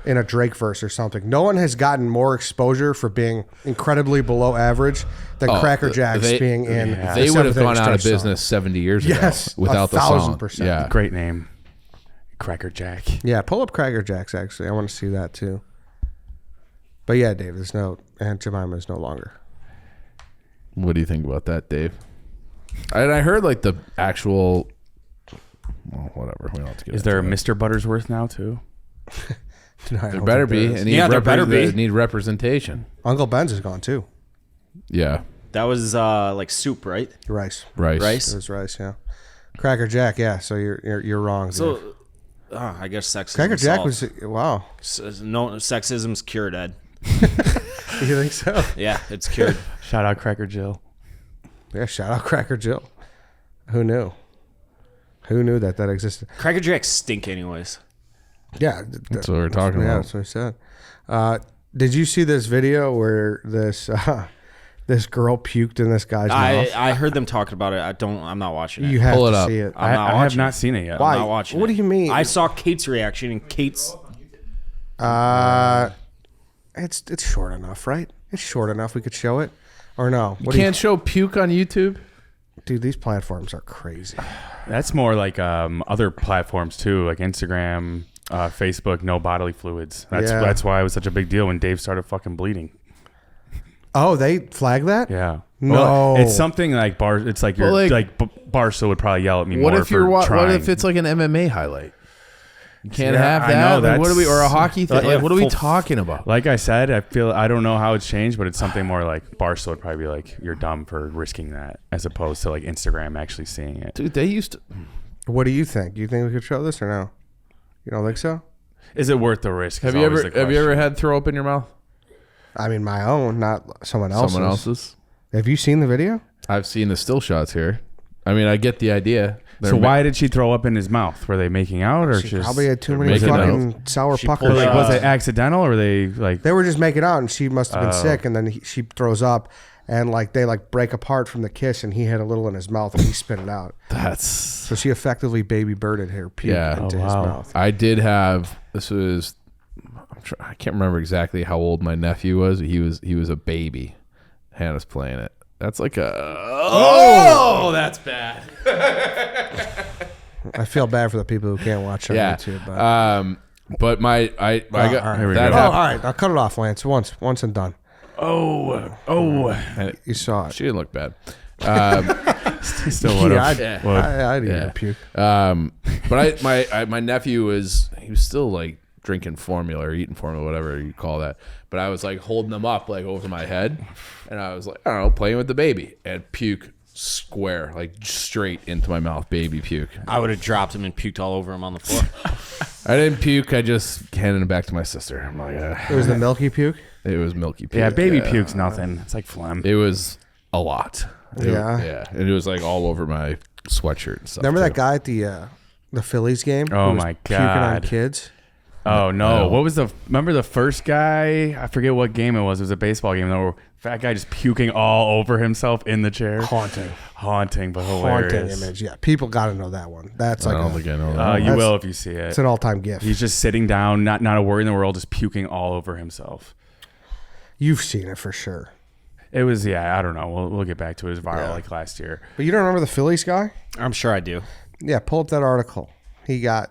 in a Drake verse or something. No one has gotten more exposure for being incredibly below average than Cracker Jacks being in. yeah. the They would have Seventh gone Inch out of Stretch business song. 70 years Yes, ago without the song. 1,000%. Yeah, Great name, Cracker Jack. Yeah, pull up Cracker Jacks. Actually, I want to see that too. But yeah, Dave, there's no Aunt Jemima is no longer. What do you think about that, Dave? I heard like the actual. Well, whatever. We don't have to get. Is there a into it. Mr. Buttersworth now too? No, I There don't better think be. there is. It needs Yeah, there better be. It need representation. Uncle Ben's is gone too. Yeah, That was like soup, right? Rice. rice. It Rice. was rice. Yeah. Cracker Jack. Yeah. So you're wrong. Dave. So, I guess sexism. Cracker Jack solved. was wow. No sexism's cured, Ed. You think so? Yeah, it's cured. Shout out Cracker Jill. Yeah. Shout out Cracker Jill. Who knew? Who knew that existed? Cracker Jacks stink, anyways. Yeah. That's what we're talking Yeah, about. that's what I said. Did you see this video where this girl puked in this guy's mouth? I heard them talking about it. I'm not watching it. You have Pull it to up. see it. I'm not I have watching not it. seen it yet. Why? I'm not watching What it. do you mean? I saw Kate's reaction, and Kate's. It's short enough, right? It's short enough. We could show it, or no? You can't show puke on YouTube. Dude, these platforms are crazy. That's more like other platforms too, like Instagram, Facebook. No bodily fluids. Yeah. That's why it was such a big deal when Dave started fucking bleeding. Oh, they flag that? Yeah. No. Well, it's something like It's like Well, you're like- Barstool would probably yell at me What more if you're for what trying. if it's like an MMA highlight? You can't Yeah, have I that. know, Like, what are we, or a that's- hockey thing? Like, what are we talking about? Like I said, I don't know how it's changed, but it's something more like Barstool would probably be like, you're dumb for risking that, as opposed to like Instagram actually seeing it. Dude, they used to. What do you think? Do you think we could show this or no? You don't think so? Is it worth the risk? Have is you always ever the have you ever question. had throw up in your mouth? I mean, my own, not someone else's. Someone else's? Have you seen the video? I've seen the still shots here. I mean, I get the idea. So why did she throw up in his mouth? Were they making out or She just probably had too many making fucking sour puckers. pulled like, was it accidental or were they like? They were just making out, and she must have been sick. And then she throws up, and like they like break apart from the kiss, and he had a little in his mouth, and he spit it out. That's So she effectively baby birded her puke Yeah. into Oh, his wow. mouth. I did have. This was. I can't remember exactly how old my nephew was. He was a baby. Hannah's playing it. That's like a. Oh, that's bad. I feel bad for the people who can't watch it Yeah. on YouTube. But But I got all right. Here we that go. oh, all happened. right, I'll cut it off, Lance. Once and done. And You saw it. she didn't look bad. Still would Yeah, have. I'd eat Yeah. a puke. But my nephew was still like drinking formula or eating formula, whatever you call that. But I was like holding him up like over my head, and I was like, I don't know, playing with the baby, and puke square like straight into my mouth, baby puke. I would have dropped him and puked all over him on the floor. I didn't puke. I just handed it back to my sister. I'm like, It was the milky puke. it was milky puke. Yeah, baby puke's nothing. It's like phlegm. It was a lot. Yeah. Yeah, and it was like all over my sweatshirt and stuff. Remember that too. guy at the Phillies game? Oh, who was my puking on God. kids. Oh no! No. What was remember the first guy? I forget what game it was. It was a baseball game. Though, fat guy just puking all over himself in the chair. Haunting, but hilarious. Haunting image. Yeah, people got to know that one. That's I like don't think I know that. You That's- will if you see it. it's an all-time gift. He's just sitting down, not a worry in the world, just puking all over himself. You've seen it for sure. It was I don't know. We'll get back to it. It was viral Yeah. like last year. But you don't remember the Phillies guy? I'm sure I do. Yeah, pull up that article.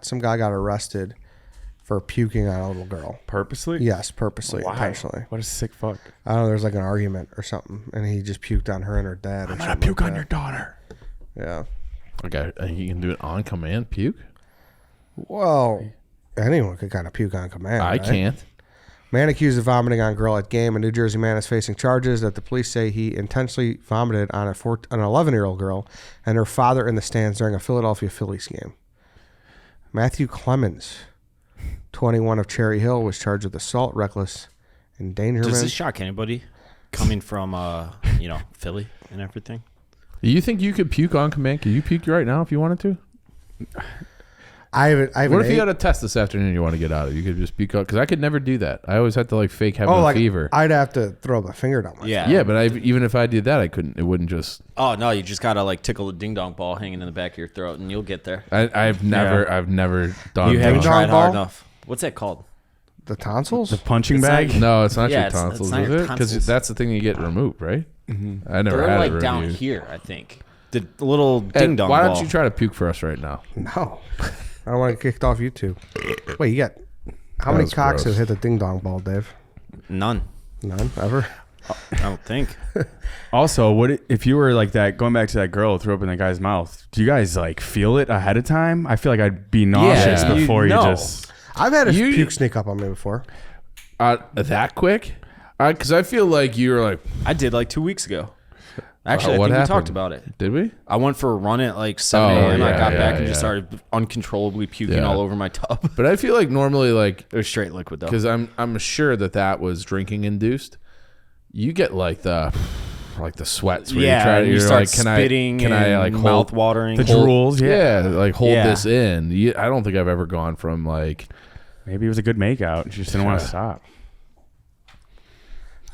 Some guy got arrested for puking on a little girl. Purposely? Yes, purposely, Why? intentionally. What a sick fuck. I don't know. There's like an argument or something, and he just puked on her and her dad. Or I'm gonna something puke like on your that. daughter. Yeah. Okay, you can do it on command. Puke. Well, anyone could kind of puke on command. I right? can't. Man accused of vomiting on girl at game. A New Jersey man is facing charges that the police say he intentionally vomited on an 11-year-old girl and her father in the stands during a Philadelphia Phillies game. Matthew Clemens, 21 of Cherry Hill, was charged with assault, reckless endangerment. Does this shock anybody coming from Philly and everything? You think you could puke on command? Could you puke right now if you wanted to? I haven't What if you ate- had a test this afternoon you want to get out of? You could just puke out because I could never do that. I always had to like fake having a like fever. I'd have to throw my finger down my Yeah, but even if I did that, I couldn't. It wouldn't just. Oh no, you just gotta like tickle a ding dong ball hanging in the back of your throat, and you'll get there. I've never done. You haven't Ding tried dong hard ball? enough. What's that called? The tonsils? The punching It's bag? like- No, it's not Yeah, your it's tonsils, not is your it? Because tonsils. that's the thing you get removed, right? Mm-hmm. I never They're had like it down removed. here, I think. The little Ed, ding dong why ball. don't you try to puke for us right now? No. I don't want to get kicked off YouTube. Wait, you got how That many was cocks gross. have hit the ding dong ball, Dave? None. None ever. I don't think. Also, if you were like that, going back to that girl who threw up in the guy's mouth, do you guys like feel it ahead of time? I feel like I'd be nauseous Yeah, before you know. just. I've had a You- puke sneak up on me before. That quick? Because I feel like you were like, I did like 2 weeks ago. Actually, what I think happened? we talked about it. did we? I went for a run at like 7 Oh, a.m. I yeah, got back yeah, and just yeah. started uncontrollably puking Yeah. all over my tub. But I feel like normally, like, It was straight liquid though. because I'm sure that was drinking induced. You get like the sweats. Where Yeah, you try, and you you're start like, spitting can I like and hold mouth watering. The drools, Yeah, like hold Yeah. this in. I don't think I've ever gone from like. Maybe it was a good makeout. She just didn't want to stop.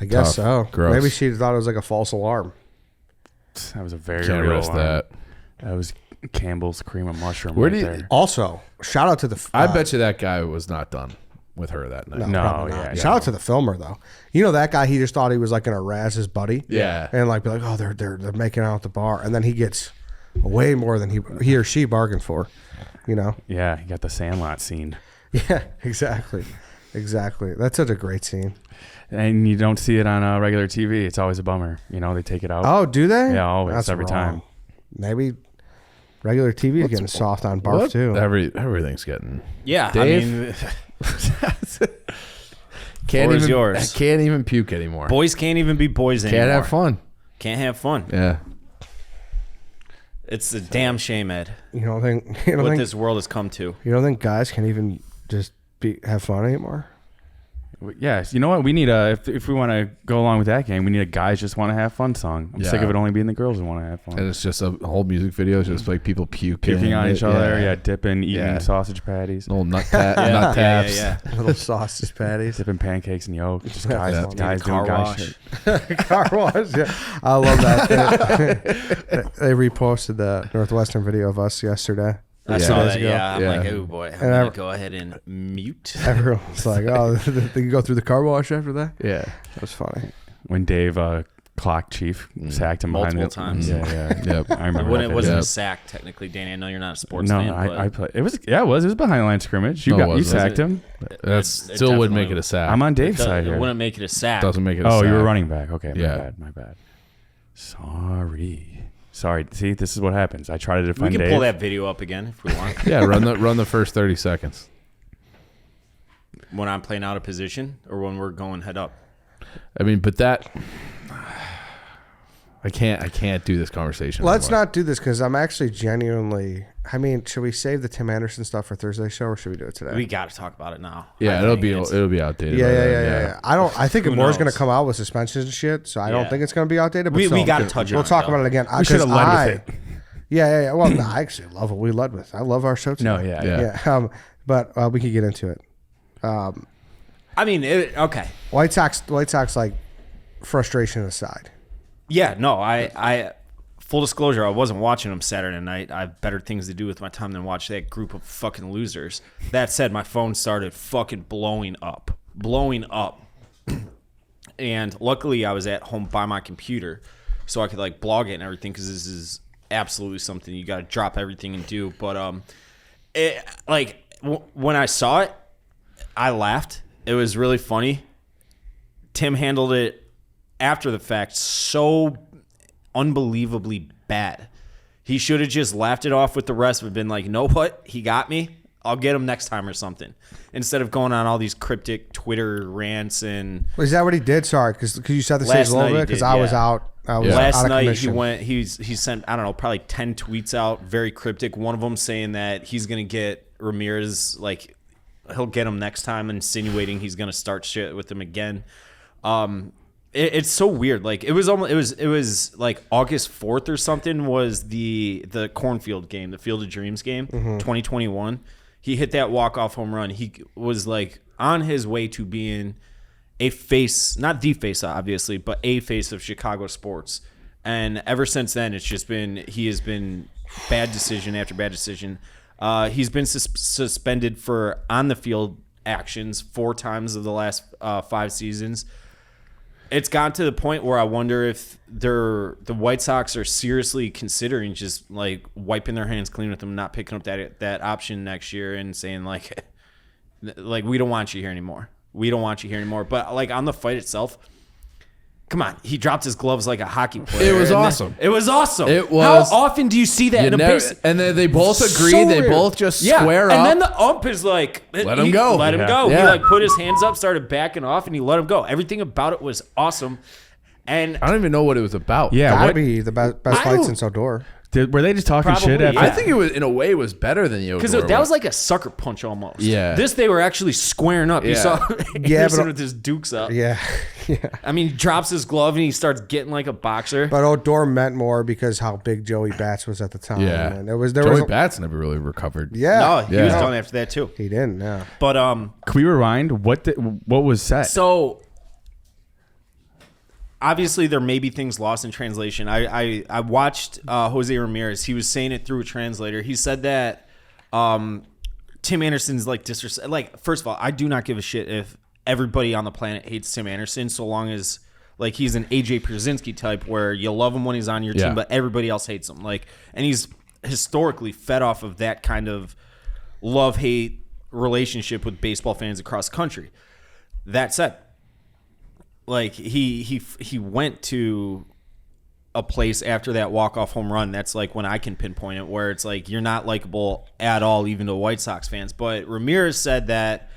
I guess Tough. so. Gross. Maybe she thought it was like a false alarm. That was a very Can't real risk alarm. that. That was Campbell's cream of mushroom. Where right do you- there. Also, shout out to the. I bet you that guy was not done with her that night. No, probably not. yeah, Shout out to the filmer though. You know that guy? He just thought he was like gonna razz his buddy. Yeah. And like be like, oh, they're making out at the bar, and then he gets way more than he or she bargained for. You know? Yeah, you got the Sandlot scene. Yeah, exactly. Exactly. That's such a great scene. And you don't see it on regular TV. It's always a bummer. You know, they take it out. Oh, do they? Yeah, always, That's every wrong. time. Maybe regular TV is getting soft on barf What? too. Everything's getting. Yeah, Dave? I mean, Can't Floor is even. yours. I can't even puke anymore. boys can't even be boys anymore. Can't have fun. Can't have fun. Yeah. It's a damn shame, Ed, You don't think what this world has come to. you don't think guys can even just have fun anymore? Yes. You know what? We need if we want to go along with that game, we need a guys just want to have fun song. I'm sick Yeah. of it only being the girls who want to have fun. And it's just a whole music video. It's just like people Puking on each other. Yeah. Dipping, eating sausage patties. Little nut taps. Yeah. Little sausage patties. Dipping pancakes in yolk. Just Yeah. guys doing Car guy wash. shit. Car wash. Yeah. I love that. They reposted the Northwestern video of us yesterday. I Yeah. saw Days that. ago. Yeah, I'm Yeah. like, oh boy, I'm And gonna I- go ahead and mute. Everyone's like, oh, they can go through the car wash after that? Yeah. That was funny. When Dave clock chief sacked him Multiple behind times. Yeah, yeah. Yep. I remember. When that it wasn't video. a sack, technically, Danny. I know you're not a sports No, fan, but I play. It was. Yeah, it was. It was behind the line scrimmage. You No, it got you wasn't. sacked him. That it still would make definitely- it a sack. I'm on Dave's it side here. wouldn't make it a sack. Doesn't make it a Oh, sack. you were running back. Okay, Yeah. my bad. Sorry. See, this is what happens. I try to We defend can Dave. pull that video up again if we want. Yeah, run the first 30 seconds. When I'm playing out of position or when we're going head up. I mean, but that I can't do this conversation. Let's anymore. not do this because I'm actually genuinely. I mean, should we save the Tim Anderson stuff for Thursday's show or should we do it today? We got to talk about it now. Yeah, I it'll think be it's- outdated. Yeah, by yeah, then, yeah. I think Who more is going knows? to come out with suspensions and shit, so I don't Yeah. think it's going to be outdated. But We still, got to touch on We'll it, talk though. about it again. We should have led with it. Yeah. Well, no, I actually love what we led with. I love our show today. No, yeah. Yeah. But we can get into it. I mean, okay. White Sox, like frustration aside. Yeah, no, I full disclosure, I wasn't watching them Saturday night. I have better things to do with my time than watch that group of fucking losers. That said, my phone started fucking blowing up. And luckily I was at home by my computer so I could like blog it and everything because this is absolutely something you got to drop everything and do. But when I saw it, I laughed. It was really funny. Tim handled it after the fact so unbelievably bad. He should have just laughed it off with the rest of it, been like, you know what? He got me. I'll get him next time or something. Instead of going on all these cryptic Twitter rants and Is that what he did? Sorry, because you set the stage Last a little night he bit because did, I was yeah. out. I was last out of night commission. he sent, I don't know, probably 10 tweets out, very cryptic. One of them saying that he's going to get Ramirez, like he'll get him next time, insinuating he's going to start shit with him again. It's so weird. Like it was like August 4th or something was the cornfield game, the Field of Dreams game, 2021. He hit that walk-off home run. He was like on his way to being a face, not the face obviously, but a face of Chicago sports. And ever since then, it's just been, he has been bad decision after bad decision. He's been suspended for on the field actions 4 times of the last 5 seasons. It's gotten to the point where I wonder if the White Sox are seriously considering just like wiping their hands clean with him, not picking up that option next year and saying like we don't want you here anymore. We don't want you here anymore. But like on the fight itself, come on, he dropped his gloves like a hockey player. It was And then- awesome. It was awesome. It was- How often do you see that You in a never- base? and then they both agreed. So They weird. both just Yeah, square and up. then the ump is like, Let him go. Let him Yeah. go. He Yeah. like put his hands up, started backing off, and he let him go. Everything about it was awesome. And I don't even know what it was about. Yeah, Gotta what be the best I fight don't- since Odor. were they just talking shit Probably, after? I think it was in a way was better than the because Odor that one. was like a sucker punch almost. Yeah. This they were actually squaring up. You Yeah. saw Yeah, Anderson but- with his dukes up. Yeah, yeah. I mean, he drops his glove and he starts getting like a boxer. But Odor meant more because how big Joey Bats was at the time. Yeah. and there Joey was Bats never really recovered. yeah. No, he was Yeah. done after that too. He didn't. Yeah. But Can we rewind? What was said? so obviously there may be things lost in translation. I watched Jose Ramirez. He was saying it through a translator. He said that Tim Anderson's like disrespect. Like, first of all, I do not give a shit if everybody on the planet hates Tim Anderson, so long as like he's an AJ Pierzynski type where you love him when he's on your Yeah. team, but everybody else hates him. Like, and he's historically fed off of that kind of love-hate relationship with baseball fans across the country. That said, like he went to a place after that walk-off home run. That's like when I can pinpoint it, where it's like you're not likable at all, even to White Sox fans. But Ramirez said that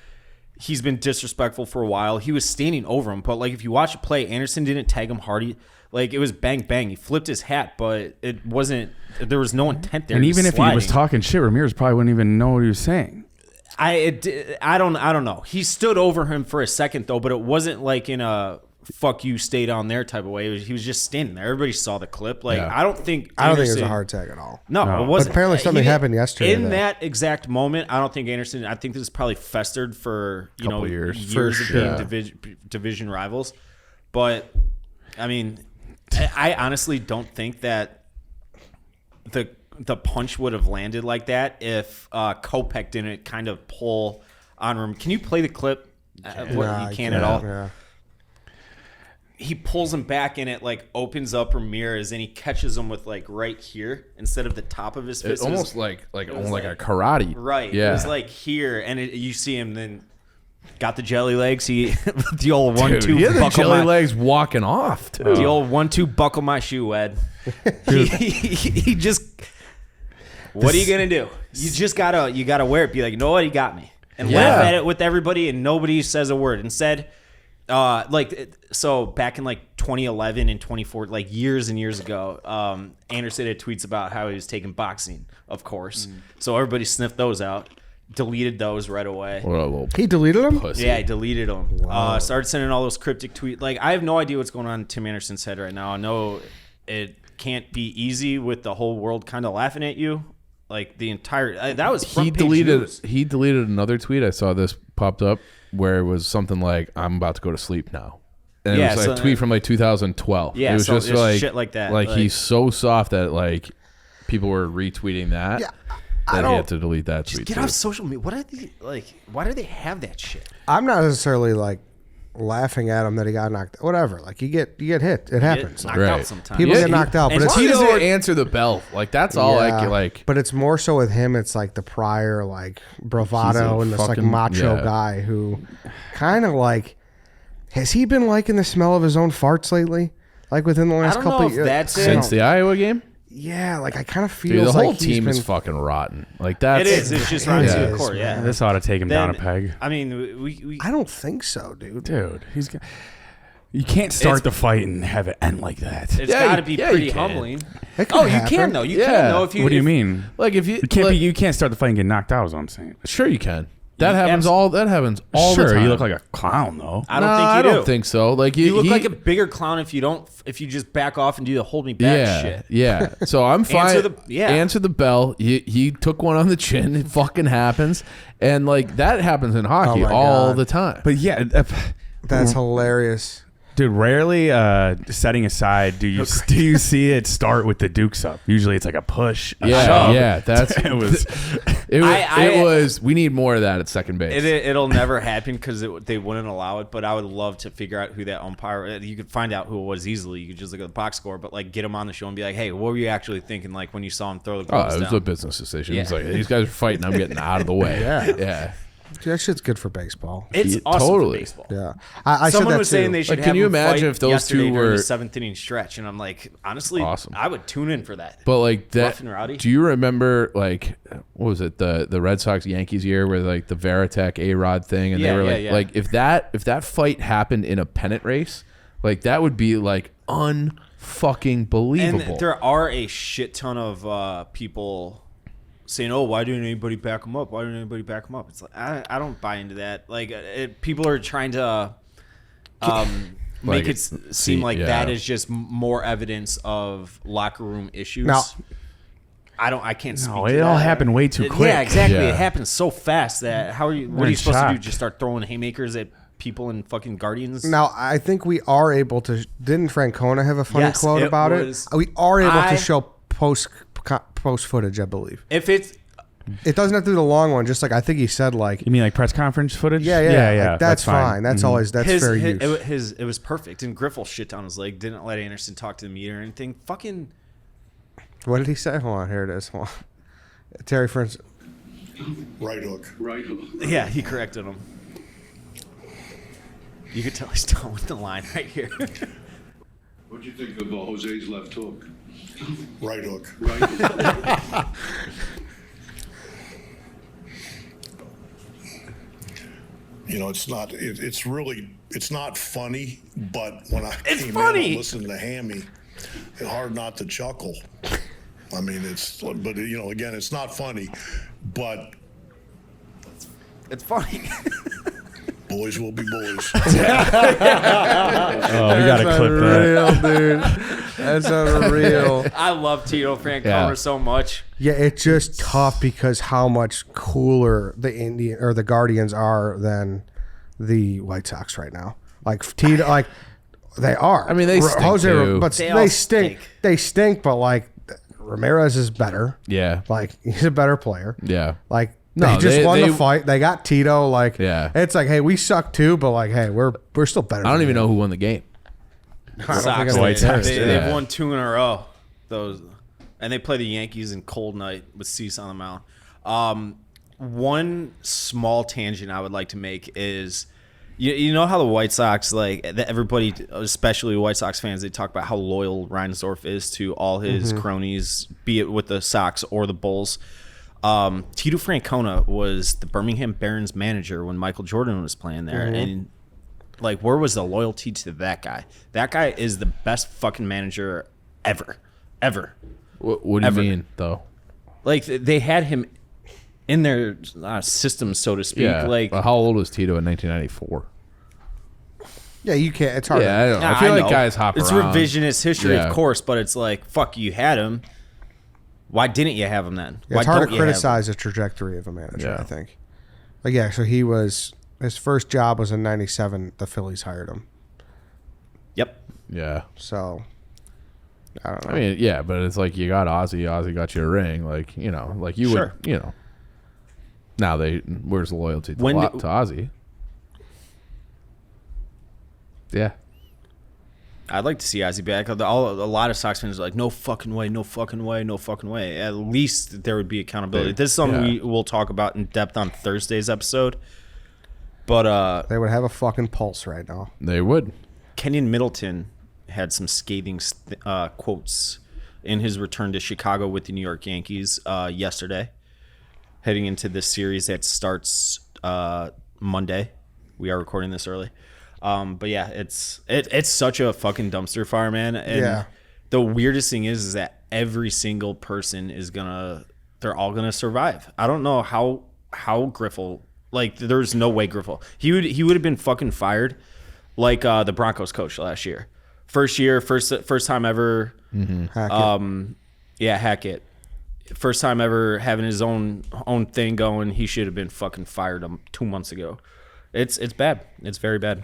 he's been disrespectful for a while. He was standing over him, but like if you watch it play, Anderson didn't tag him hard. Like it was bang bang. He flipped his hat, but it wasn't. There was no intent there. And even if he was talking shit, Ramirez probably wouldn't even know what he was saying. I don't know. He stood over him for a second though, but it wasn't like in a "fuck you, stay down there" type of way. He was just standing there. Everybody saw the clip. Like I don't think it was a hard tag at all. No, it wasn't. But apparently something happened yesterday. In that exact moment, I don't think Anderson. I think this is probably festered for years of being division rivals. But I mean, I honestly don't think that the punch would have landed like that if Kopech didn't kind of pull on him. Can you play the clip? You can't at all. Yeah. He pulls him back and it like opens up Ramirez and he catches him with like right here instead of the top of his fist. It's almost like a karate. Right. Yeah. It was like here and you see him then got the jelly legs. He the old 1-2 He had the buckle jelly my, legs walking off too. the old 1-2 buckle my shoe, Ed. he just what are you gonna do? You just gotta wear it. Be like, you know what? He got me, and laugh at it with everybody, and nobody says a word. Instead, so back in like 2011 and 2014, like years and years ago, Anderson had tweets about how he was taking boxing, of course. So everybody sniffed those out, deleted those right away. He deleted them? Pussy. Yeah, he deleted them. Started sending all those cryptic tweets. Like, I have no idea what's going on in Tim Anderson's head right now. I know it can't be easy with the whole world kind of laughing at you. Like the entire that was front page news. He deleted another tweet. I saw this popped up where it was something like, "I'm about to go to sleep now," and it was like a tweet from like 2012. Yeah, it was so just like shit like that. Like he's so soft that like people were retweeting that. Yeah, that he had to delete that Just tweet. get too. off social media. What are they like? Why do they have that shit? I'm not necessarily like laughing at him that he got knocked. Whatever. Like you get hit. It happens. Knocked Right. out sometimes. People get knocked out, but and it's He Tito- doesn't answer the bell. Like that's all. Yeah, Like but it's more so with him. It's like the prior like bravado and this like fucking- macho yeah. guy who kind of like has he been liking the smell of his own farts lately? Like within the I last don't couple know of if years. that's it. since the Iowa game, Yeah, like I kind of feel dude, the whole like he's team been, is fucking rotten. Like that's It is. It's just runs to It the is, court. Yeah. This ought to take him down a peg. I mean, we I don't think so, dude. Dude, you can't start the fight and have it end like that. it's Yeah, got to be yeah, pretty you can. humbling. It could Oh, you happen. can though. You Yeah. can though. If you What do you if- mean? like if you You can't like, you can't start the fight and get knocked out. Is what I'm saying. Sure, you can. That happens all. That happens all sure, the time. you look like a clown though. I don't No, think you I do. don't think so. Like You look like a bigger clown if you just back off and do the hold me back yeah, shit. yeah. So I'm fine. Yeah. Answer the bell. He took one on the chin. It fucking happens, and like that happens in hockey my all God. the time. But yeah, That's hilarious. dude, rarely setting aside do you see it start with the dukes up. Usually it's like a push. A Yeah, shove. yeah. That's it was. it was. We need more of that at second base. It'll never happen because they wouldn't allow it. But I would love to figure out who that umpire. You could find out who it was easily. You could just look at the box score, but like get him on the show and be like, "Hey, what were you actually thinking? Like when you saw him throw the Oh, gloves it was down?" a business decision. Yeah. It's like these guys are fighting. I'm getting out of the way. Yeah. That shit's good for baseball. It's Yeah, awesome totally. for baseball. Yeah, I said Someone that was too. saying they should Like, have can you him imagine fight if those yesterday two during were- the seventh inning stretch? And I'm like, honestly, Awesome. I would tune in for that. But like that, Rough and rowdy. do you remember like what was it the Red Sox Yankees year where like the Veritek A-Rod thing and Yeah, they were yeah, like yeah. like if that fight happened in a pennant race, like that would be like unfucking believable. And there are a shit ton of people saying, "Oh, why didn't anybody back him up? Why didn't anybody back him up?" It's like I don't buy into that. Like people are trying to make it seem like yeah. that is just more evidence of locker room issues. Now- I can't speak. No, to it all that. happened way too quick. Yeah, exactly. Yeah. It happens so fast that what are you in supposed to do? shock. Just start throwing haymakers at people and fucking Guardians? Now, I think we are able to. Didn't Francona have a funny Yes, quote it about was- it? We are able I- to show post footage, I believe. If it's It doesn't have to be the long one. Just like I think he said, like You mean like press conference footage? yeah. Like, that's fine. That's always that's fair use. it was perfect. And Griffel shit down his leg. Didn't let Anderson talk to the media or anything. Fucking What did he say? Hold on, here it is. Hold on. Terry, for instance, Right hook. Right hook. Yeah, he corrected him. You could tell he's done with the line right here. What'd you think of Jose's left hook? Right hook. Right hook. It's not funny, but when I came funny. in and listened to Hammy, it's hard not to chuckle. I mean, again, it's not funny, but It's funny. boys will be boys. Oh, we got to clip that. Real, dude. That's unreal. I love Tito Francona Yeah. so much. Yeah, it's just tough because how much cooler the Guardians are than the White Sox right now. Like Tito, like they are. I mean, they stink too. but They they all stink. stink. They stink. But like Ramirez is better. Yeah. Like he's a better player. Yeah. Like No, they just they- won they- the fight. They got Tito. Like Yeah. it's like, hey, we suck too, but like, hey, we're still better. I don't than even you. know who won the game. I don't think Sox, I White Sox they, did. they've Yeah. won 2 in a row. Those, and they play the Yankees in cold night with Cease on the mound. One small tangent I would like to make is, you know how the White Sox, like everybody, especially White Sox fans, they talk about how loyal Reinsdorf is to all his cronies, be it with the Sox or the Bulls. Tito Francona was the Birmingham Barons manager when Michael Jordan was playing there, and like, where was the loyalty to that guy? That guy is the best fucking manager ever. What do you Ever. mean, though? Like, they had him in their system, so to speak. Yeah. Like, Well, how old was Tito in 1994? Yeah, you can't. It's hard. Yeah, I don't know. I I feel like know. guys hop it's around. revisionist history, Yeah. of course, but it's like, fuck, you had him. Why didn't you have him then? Yeah, Why it's hard don't to you have him? criticize the trajectory of a manager, Yeah. I think. Like, yeah, so his first job was in '97. The Phillies hired him. Yep. Yeah. So, I don't know. I mean, yeah, but it's like you got Ozzy. Ozzy got you a ring. Like, you know, like you Sure. would, you know. Now where's the loyalty to, When to do- Ozzy? Yeah. I'd like to see Ozzy back. A lot of Sox fans are like, no fucking way, no fucking way, no fucking way. At least there would be accountability. This is something Yeah. we will talk about in depth on Thursday's episode. But they would have a fucking pulse right now. They would. Kenyon Middleton had some scathing quotes in his return to Chicago with the New York Yankees yesterday, heading into this series that starts Monday. We are recording this early. But yeah, it's such a fucking dumpster fire, man. And Yeah. the weirdest thing is that every single person they're all gonna survive. I don't know how Griffel, like, there's no way Griffel. He would have been fucking fired like the Broncos coach last year. First time ever. Hackett. Hackett. First time ever having his own thing going. He should have been fucking fired 2 months ago. It's bad. It's very bad.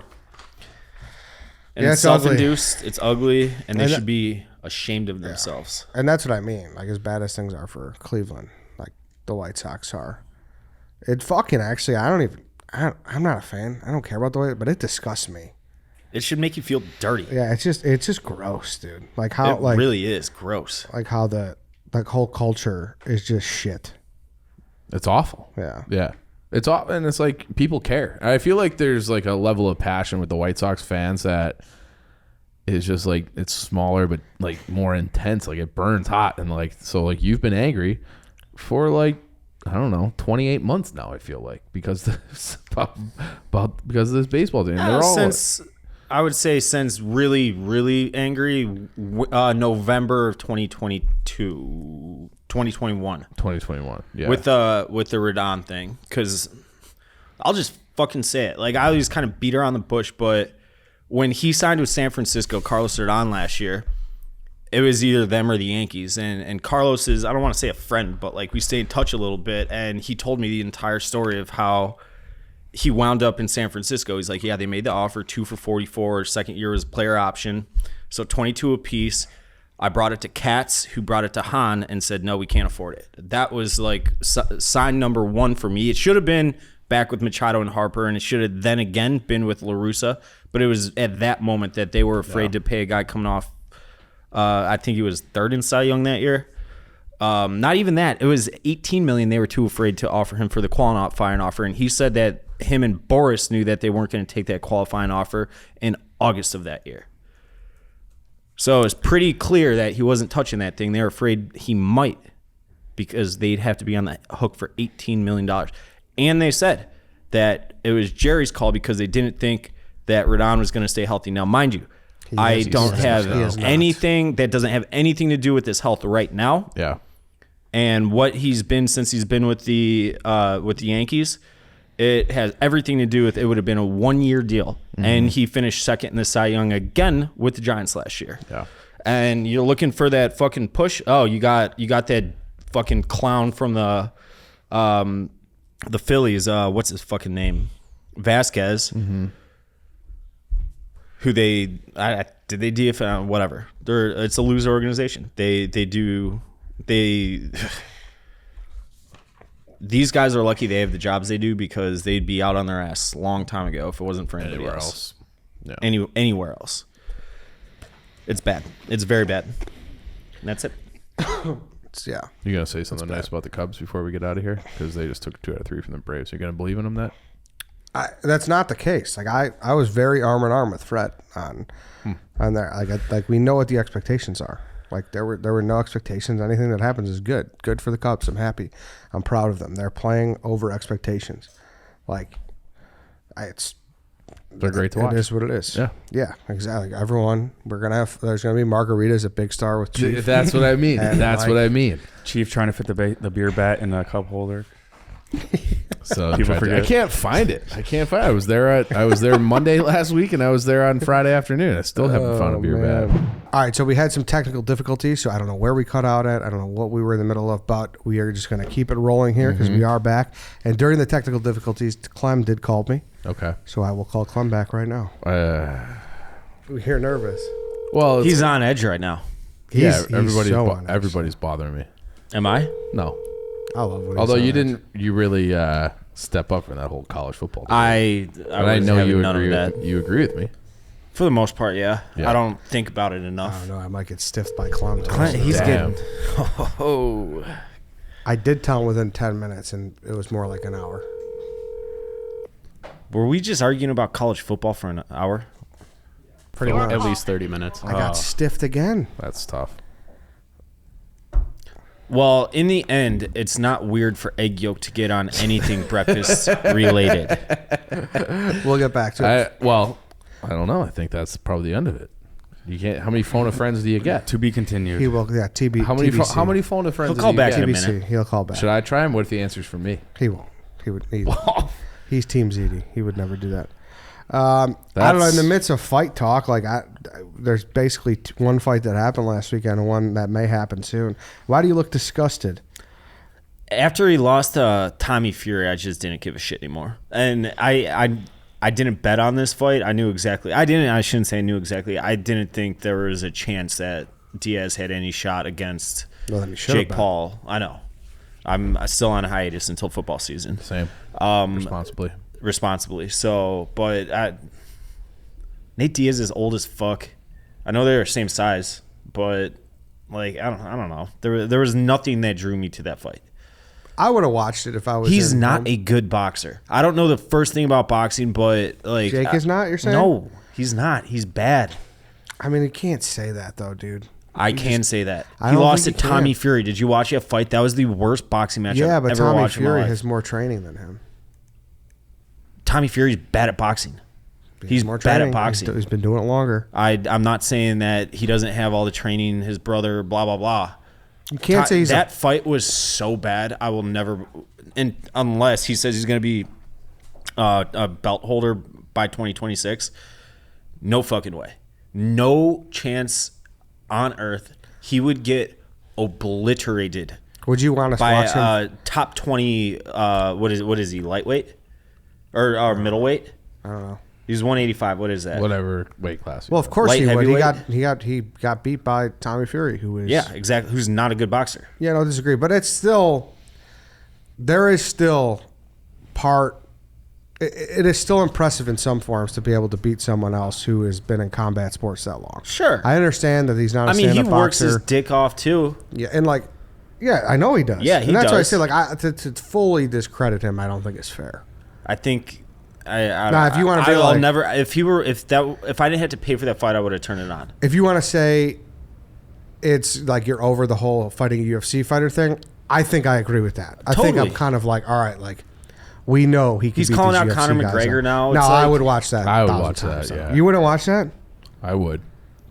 And Yeah, it's it's ugly. self-induced. It's ugly, and they And should be ashamed of themselves. And that's what I mean. Like, as bad as things are for Cleveland, like the White Sox are. It fucking actually, I'm not a fan. I don't care about the way, but it disgusts me. It should make you feel dirty. Yeah, it's just gross, dude. Like how, It like really is gross. like how the whole culture is just shit. It's awful. Yeah. Yeah. It's awful. And it's like people care. I feel like there's like a level of passion with the White Sox fans that is just like, it's smaller, but like more intense. Like it burns hot. And like, so like you've been angry for like, I don't know, 28 months now, I feel like, because because of this baseball team. They're all I would say since really, really angry, November of 2021. 2021. Yeah. With the Rodon thing, because I'll just fucking say it. Like, I always kind of beat around the bush, but when he signed with San Francisco, Carlos Rodon last year, it was either them or the Yankees. And Carlos is, I don't want to say a friend, but like we stay in touch a little bit. And he told me the entire story of how he wound up in San Francisco. He's like, yeah, they made the offer 2 for $44. Second year was player option, so 22 apiece. I brought it to Katz, who brought it to Hahn, and said, no, we can't afford it. That was like sign number 1 for me. It should have been back with Machado and Harper, and it should have then again been with La Russa. But it was at that moment that they were afraid to pay a guy coming off, I think he was 3rd in Cy Young that year. Not even that. It was $18 million. They were too afraid to offer him for the qualifying offer, and he said that him and Boris knew that they weren't going to take that qualifying offer in August of that year. So it's pretty clear that he wasn't touching that thing. They were afraid he might, because they'd have to be on the hook for $18 million. And they said that it was Jerry's call because they didn't think that Rodon was going to stay healthy. Now, mind you, I don't have anything that doesn't have anything to do with his health right now. Yeah. And what he's been since he's been with the Yankees, it has everything to do with, it would have been a 1-year deal. And he finished second in the Cy Young again with the Giants last year. Yeah. And you're looking for that fucking push. Oh, you got that fucking clown from the Phillies. What's his fucking name? Vasquez. Who they did they DFA, whatever. It's a loser organization. These guys are lucky they have the jobs they do, because they'd be out on their ass a long time ago if it wasn't for anybody else. Yeah. Anywhere else. It's bad. It's very bad. And that's it. Yeah. You gonna say something nice about the Cubs before we get out of here? Because they just took 2 out of 3 from the Braves. You gonna believe in them that? That's not the case. Like I was very arm in arm with Fred on there. Like we know what the expectations are. Like there were no expectations. Anything that happens is good. Good for the Cubs. I'm happy. I'm proud of them. They're playing over expectations. Like They're great to watch. It is what it is. Yeah. Yeah, exactly. Everyone, there's gonna be margaritas at Big Star with Chief. That's what I mean. That's what I mean. Chief trying to fit the beer bat in the cup holder. So People forget. I can't find it. I was there Monday last week, and I was there on Friday afternoon. I still haven't found a beer bat. All right, so we had some technical difficulties, so I don't know where we cut out at. I don't know what we were in the middle of, but we are just going to keep it rolling here because we are back. And during the technical difficulties, Clem did call me. Okay. So I will call Clem back right now. We're nervous. Well, He's on edge right now. Everybody's bothering me. Am I? No. I love what Although he's you on edge. didn't, you really step up in that whole college football. I know you none agree. of that. You agree with me. For the most part, yeah. Yeah. I don't think about it I enough. don't know. I might get stiffed by Clem. He's Damn. getting. Oh. I did tell him within 10 minutes, and it was more like an hour. Were we just arguing about college football for an hour? Pretty much. At least 30 minutes. I got stiffed again. That's tough. Well, in the end, it's not weird for egg yolk to get on anything breakfast related. We'll get back to it. I don't know. I think that's probably the end of it. You can't. How many phone of friends do you get? To be continued. He will. Yeah, TB. How many? TBC. How many phone of friends? He'll call do you back get? in a TBC. minute. He'll call back. Should I try him? What if the answer's for me? He won't. He would. He's Team ZD. He would never do that. I don't know. In the midst of fight talk, there's basically one fight that happened last weekend and one that may happen soon. Why do you look disgusted? After he lost to Tommy Fury, I just didn't give a shit anymore. And I didn't bet on this fight. I knew exactly. I shouldn't say I knew exactly. I didn't think there was a chance that Diaz had any shot against Jake Paul. I know. I'm still on hiatus until football season. Same. Responsibly. So, but Nate Diaz is old as fuck. I know they're the same size, but I don't know. There was nothing that drew me to that fight. I would have watched it if I was. He's not a good boxer. I don't know the first thing about boxing, but Jake is not. You're saying? No, he's not. He's bad. I mean, you can't say that though, dude. I can say that. I He don't lost to think you Tommy can. Fury. Did you watch that fight? That was the worst boxing match Yeah, I've but ever Tommy watched in my Fury life. has more training than him. Tommy Fury's bad at boxing. He's more bad training. at boxing. He's been doing it longer. I'm not saying that he doesn't have all the training. His brother, blah blah blah. You can't say he's that fight was so bad. I will never, unless he says he's going to be a belt holder by 2026. No fucking way. No chance on earth. He would get obliterated. Would you want to by watch him? Top 20? What is he? Lightweight or middleweight? I don't know. He's 185. What is that? Whatever weight class. Well, of course Light he would. heavyweight? He got beat by Tommy Fury, who is Exactly. Who's not a good boxer. Yeah, no, disagree, but it's still there is still part. It is still impressive in some forms to be able to beat someone else who has been in combat sports that long. Sure. I understand that he's not. I mean, he stand-up works boxer. his dick off too. Yeah, and Yeah, I know he does. Yeah, he and that's why I does. say, like, to fully discredit him, I don't think it's fair. I think. If you wanna be I'll like- never. If I didn't have to pay for that fight, I would have turned it on. If you want to say it's like you're over the whole fighting a UFC fighter thing, I think I agree with that. I think I'm Totally. kind of like, all right, like, we know he can He's beat calling these out UFC Conor guys McGregor up. now. No, It's I like- would watch that. I would 1,000 watch times, that, though. yeah. You wouldn't watch that? I would.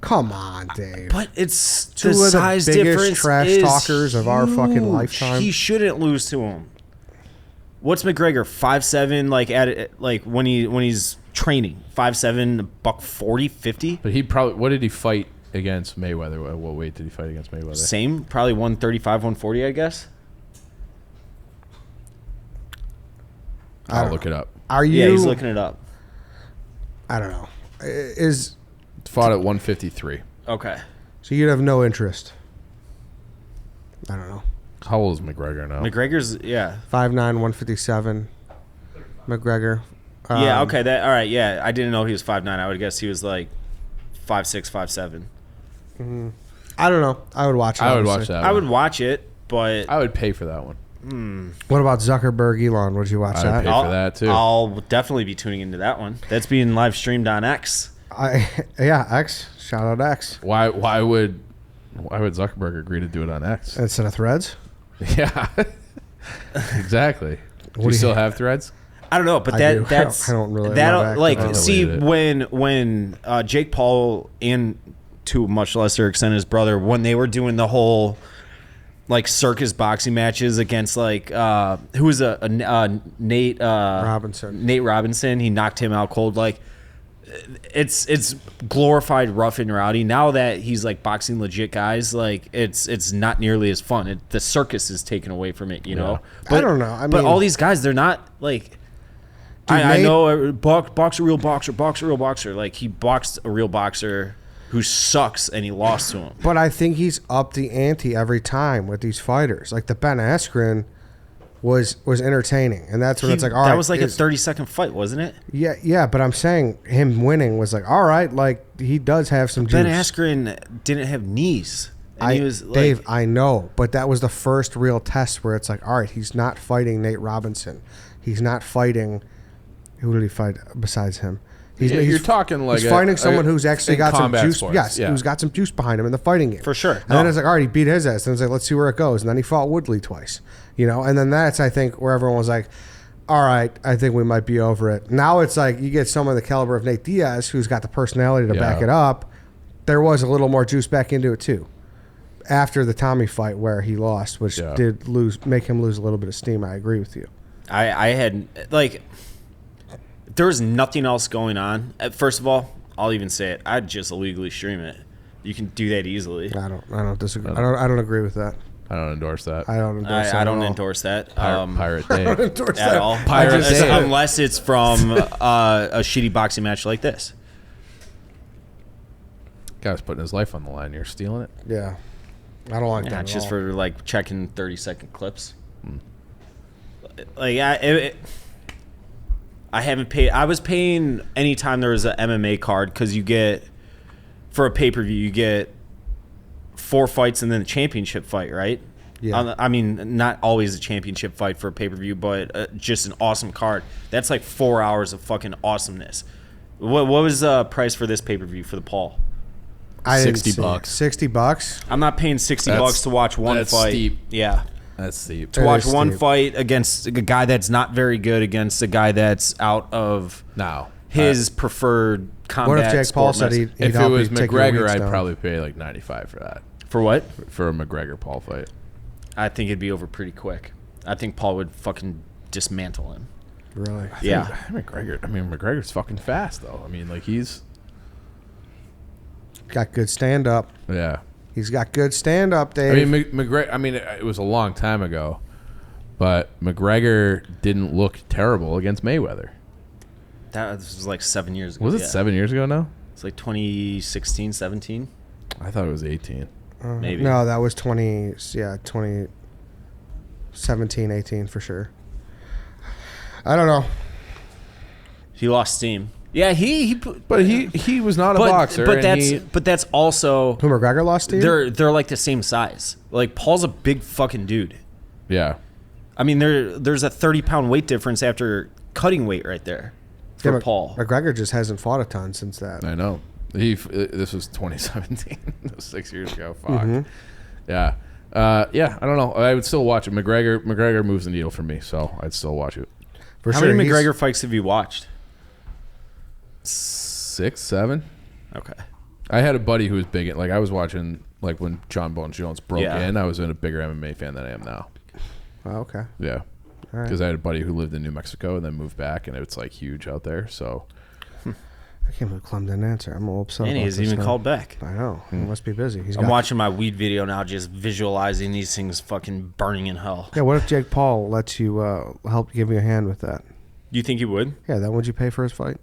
Come on, Dave. But it's Two the of the size biggest difference trash is talkers of our fucking huge. lifetime. He shouldn't lose to him. What's McGregor 5'7", like when he's training 5'7", $140, 50? But he probably. What did he fight against Mayweather? What weight did he fight against Mayweather? Same, probably 135, 140, I guess. I'll look it up. Are you? Yeah, he's looking it up. I don't know. Is Fought at 153. Okay. so you'd have no interest? I don't know. How old is McGregor now? McGregor's 5'9", 157. McGregor. yeah, okay, that all right, yeah. I didn't know he was 5'9". I would guess he was like 5'6", 5'7". I don't know. I would watch it. I would watch honestly. that. I one. would watch it, but I would pay for that one. What about Zuckerberg, Elon? Would you watch I would that? pay for that too. I'll definitely be tuning into that one. That's being live streamed on X. Yeah, X. Shout out X. Why would Zuckerberg agree to do it on X? Instead of Threads. Yeah. Exactly. Do do you you still have? have Threads? I don't know, but I do. that's I don't really love that active like on it. see I deleted when Jake Paul and to a much lesser extent his brother when they were doing the whole like circus boxing matches against like who was Nate Robinson. Nate Robinson, he knocked him out cold. Like it's glorified rough and rowdy. Now that he's like boxing legit guys, like it's not nearly as fun. The circus is taken away from it, you know. I don't know. I but mean- all these guys, they're not like. I Nate- know box a real boxer. Like he boxed a real boxer who sucks and he lost to him. But I think he's up the ante every time with these fighters. Like the Ben Askren was entertaining, and that's when it's like, all right, that was like a is- 30-second fight, wasn't it? Yeah. But I'm saying him winning was like, all right, like he does have some juice. Ben Askren didn't have knees. And he was like, Dave, I know, but that was the first real test where it's like, all right, he's not fighting Nate Robinson. He's not fighting. Who did he fight besides him? You're talking like he's fighting someone who's actually in got some combat juice. sports, Yes, yeah. who's got some juice behind him in the fighting game For sure. And then No. it's like, all right, he beat his ass. And it's like, let's see where it goes. And then he fought Woodley twice, you know. And then that's I think where everyone was like, all right, I think we might be over it. Now it's like you get someone the caliber of Nate Diaz, who's got the personality to back Yeah. it up. There was a little more juice back into it too. After the Tommy fight where he lost, which Yeah. did make him lose a little bit of steam. I agree with you. I had like there was nothing else going on. First of all, I'll even say it. I'd just illegally stream it. You can do that easily. I don't disagree. I don't agree with that. I don't endorse that. I don't endorse that I at don't all. endorse that. Pirate Dave. Endorse At that. all. Pirate Dave. Unless it's from a shitty boxing match like this. Guy's putting his life on the line. You're stealing it. Yeah, I don't like Yeah, that. it's at just all. for like checking 30-second clips. Like I haven't paid. I was paying anytime there was an MMA card because you get for a pay-per-view you get 4 fights and then a championship fight, right? Yeah. I mean, not always a championship fight for a pay-per-view, but just an awesome card. That's like 4 hours of fucking awesomeness. What was the price for this pay-per-view for the Paul? I didn't see it. $60. $60. I'm not paying $60 That's- to watch one that's fight. steep. Yeah. That's steep. To That watch is one steep. fight against a guy that's not very good against a guy that's out of Now, his preferred combat. What if Jake Paul sport said mess- he'd if it help was you take your McGregor, weights I'd down? probably pay like $95 for that. for what? For a McGregor Paul fight. I think it'd be over pretty quick. I think Paul would fucking dismantle him. Really? Yeah. McGregor's fucking fast though. I mean, like he's Got good stand up. yeah. He's got good stand up, Dave. I mean, McGregor. I mean, it was a long time ago, but McGregor didn't look terrible against Mayweather. That was like 7 years ago. Was it yeah. 7 years ago now? It's like 2016, 17, I thought it was 18. maybe. No, that was 2017, 18 for sure. I don't know. He lost steam. Yeah, But he was not a boxer. But that's also Who McGregor lost to you? they're like the same size. Like Paul's a big fucking dude. yeah. I mean, there's a 30-pound weight difference after cutting weight right there for Paul. McGregor just hasn't fought a ton since that. I know. This was 2017. That was 6 years ago. Fuck. Mm-hmm. Yeah. Yeah. I don't know. I would still watch it. McGregor moves the needle for me, so I'd still watch it. For How sure, many he's- McGregor fights have you watched? 6, 7. Okay. I had a buddy who was big. Like I was watching like when John Bones Jones broke Yeah. in. I was a bigger MMA fan than I am now. Oh, okay. Yeah. All right. Because I had a buddy who lived in New Mexico and then moved back, and it's like huge out there. So I can't believe Clem didn't answer. I'm a little upset. And he about hasn't this even now. called back. I know. He must be busy. I'm watching my weed video now, just visualizing these things fucking burning in hell. Yeah, what if Jake Paul lets you help give you a hand with that? You think he would? Yeah, then would you pay for his fight?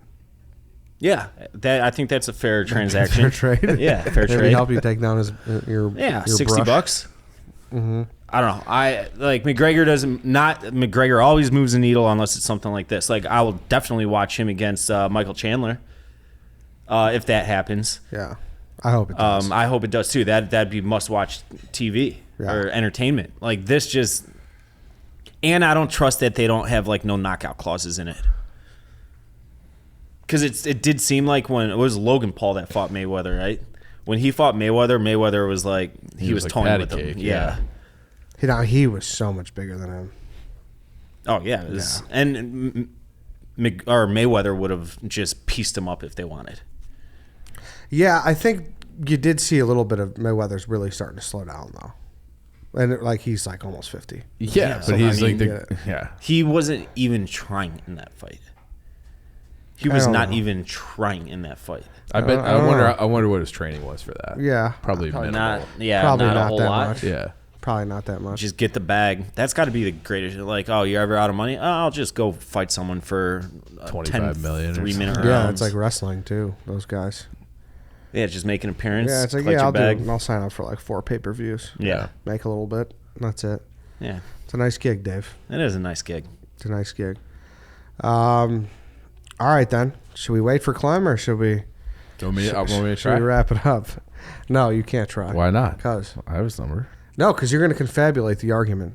Yeah, I think that's a fair transaction. Fair trade. Yeah, fair Maybe trade. help you take down his your Yeah, your $60. brush. I don't know. I like McGregor always moves the needle unless it's something like this. Like I will definitely watch him against Michael Chandler if that happens. Yeah, I hope it does. I hope it does too. That'd be must-watch TV or entertainment. Like this just, and I don't trust that they don't have like no knockout clauses in it. Because it did seem like when it was Logan Paul that fought Mayweather, right? When he fought Mayweather was like he was like toying patty with him. cake, Yeah. He was so much bigger than him. Oh yeah, it was, and Mayweather would have just pieced him up if they wanted. Yeah, I think you did see a little bit of Mayweather's really starting to slow down though, and he's like almost 50. yeah, so but he's I like mean, yeah. He wasn't even trying in that fight. He was don't not know. even trying in that fight. I bet. I don't know. I wonder what his training was for that. Yeah, Probably minimal. Not yeah, Probably not a not whole that lot. much. Yeah. Probably not that much. Just get the bag. That's got to be the greatest. Like, oh, you're ever out of money? Oh, I'll just go fight someone for 25 million or 3-minute something. yeah, rounds. it's like wrestling too. Those guys. Yeah, just make an appearance. Yeah, it's like collect your I'll bag. do it. I'll sign up for like 4 pay-per-views. Yeah, Make a little bit. That's it. yeah. It's a nice gig, Dave. It is a nice gig. It's a nice gig. All right then. Should we wait for Clem or should we? Want me to Should try? we wrap it up? No, you can't try. Why not? Because I have his number. no, because you're going to confabulate the argument.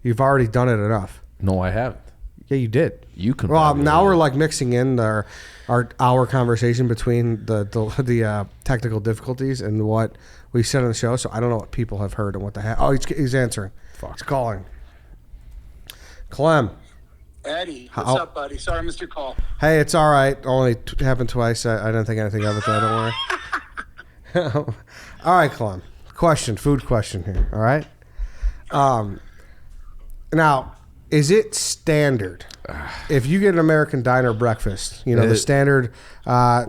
You've already done it enough. No, I haven't. Yeah, you did. You can. Well, now we're like mixing in our conversation between the technical difficulties and what we said on the show. So I don't know what people have heard and what the heck. Oh, he's answering. Fuck. He's calling. Clem. Eddie, what's up, buddy? Sorry I missed your call. Hey, it's all right. Only happened twice. I didn't think anything of it, though. Don't worry. All right, Clem. Food question here. All right. Now, is it standard if you get an American diner breakfast? You know the standard. Why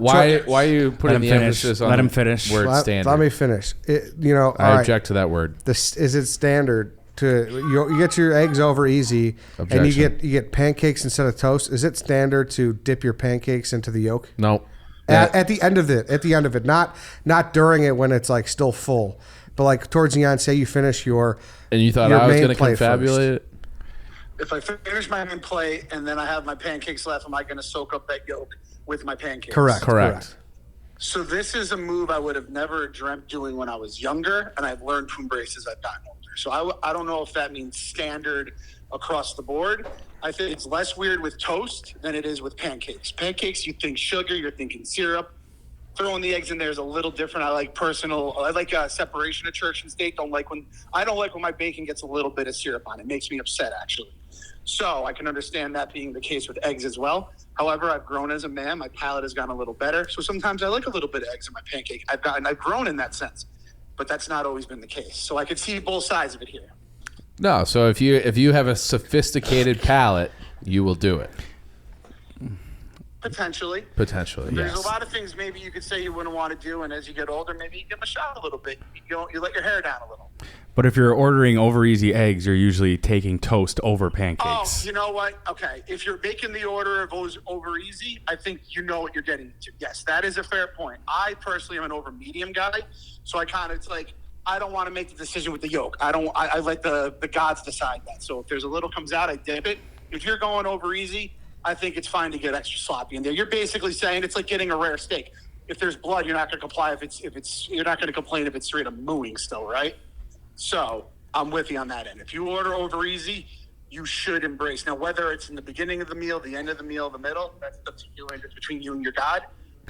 are you putting him the finish. emphasis on Let him the finish. word Let standard? me finish. I object to that word. Is it standard to you get your eggs over easy and you get pancakes instead of toast? Is it standard to dip your pancakes into the yolk? No. At the end of it, not during it when it's like still full, but like towards the end. Say you finish your And you thought your I was main going to plate confabulate it? If I finish my main plate and then I have my pancakes left, am I going to soak up that yolk with my pancakes? Correct. So this is a move I would have never dreamt doing when I was younger, and I've learned to embrace as I've gotten older. So I don't know if that means standard across the board. I think it's less weird with toast than it is with pancakes. Pancakes, you think sugar, you're thinking syrup. Throwing the eggs in there is a little different. I like separation of church and state. I don't like when my bacon gets a little bit of syrup on it. It makes me upset, actually. So I can understand that being the case with eggs as well. However, I've grown as a man. My palate has gotten a little better. So sometimes I like a little bit of eggs in my pancake. I've grown in that sense, but that's not always been the case. So I could see both sides of it here. No. So if you have a sophisticated palate, you will do it. Potentially. Potentially, There's yes. a lot of things maybe you could say you wouldn't want to do, and as you get older, maybe you give them a shot a little bit. You let your hair down a little. But if you're ordering over easy eggs, you're usually taking toast over Oh, pancakes. you know what? Okay, if you're making the order of those over easy, I think you know what you're getting into. Yes, that is a fair point. I personally am an over medium guy, so it's like I don't want to make the decision with the yolk. I let the gods decide that. So if there's a little comes out, I dip it. If you're going over easy, I think it's fine to get extra sloppy in there. You're basically saying it's like getting a rare steak. If there's blood, you're not going to comply you're not going to complain if it's straight up mooing still, right? So I'm with you on that end. If you order over easy, you should embrace. Now, whether it's in the beginning of the meal, the end of the meal, the middle, that's up to you and between you and your God.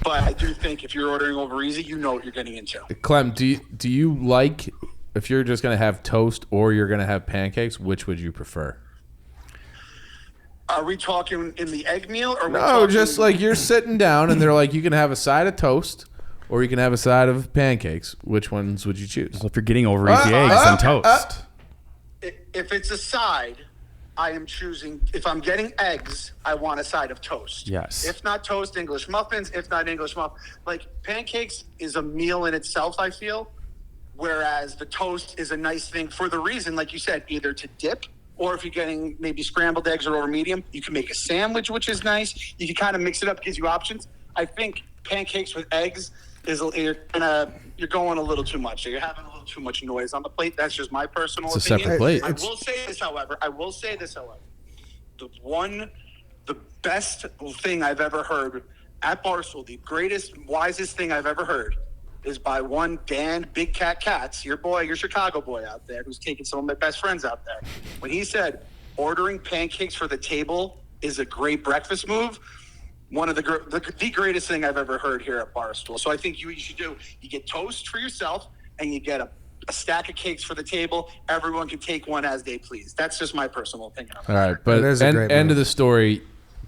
But I do think if you're ordering over easy, you know what you're getting into. Clem, do you like, if you're just going to have toast or you're going to have pancakes, which would you prefer? Are we talking in the egg meal? Or No, just like you're sitting down and they're like, you can have a side of toast or you can have a side of pancakes. Which ones would you choose? Well, if you're getting over easy eggs, then toast. If it's a side, I am choosing. If I'm getting eggs, I want a side of toast. Yes. If not toast, English muffins. If not English muffins, like pancakes is a meal in itself, I feel. Whereas the toast is a nice thing for the reason, like you said, either to dip, or if you're getting maybe scrambled eggs or over medium, you can make a sandwich, which is nice. You can kind of mix it up, gives you options. I think pancakes with eggs you're going a little too much. You're having a little too much noise on the plate. That's just my personal It's a opinion. separate plate. I will say this, however. The best thing I've ever heard at Barstool, the greatest, wisest thing I've ever heard is by one Dan Big Cat Katz, your Chicago boy out there, who's taking some of my best friends out there. When he said ordering pancakes for the table is a great breakfast move, one of the greatest thing I've ever heard here at Barstool. So I think you should do, you get toast for yourself and you get a stack of cakes for the table. Everyone can take one as they please. That's just my personal opinion. All right, but end of the story,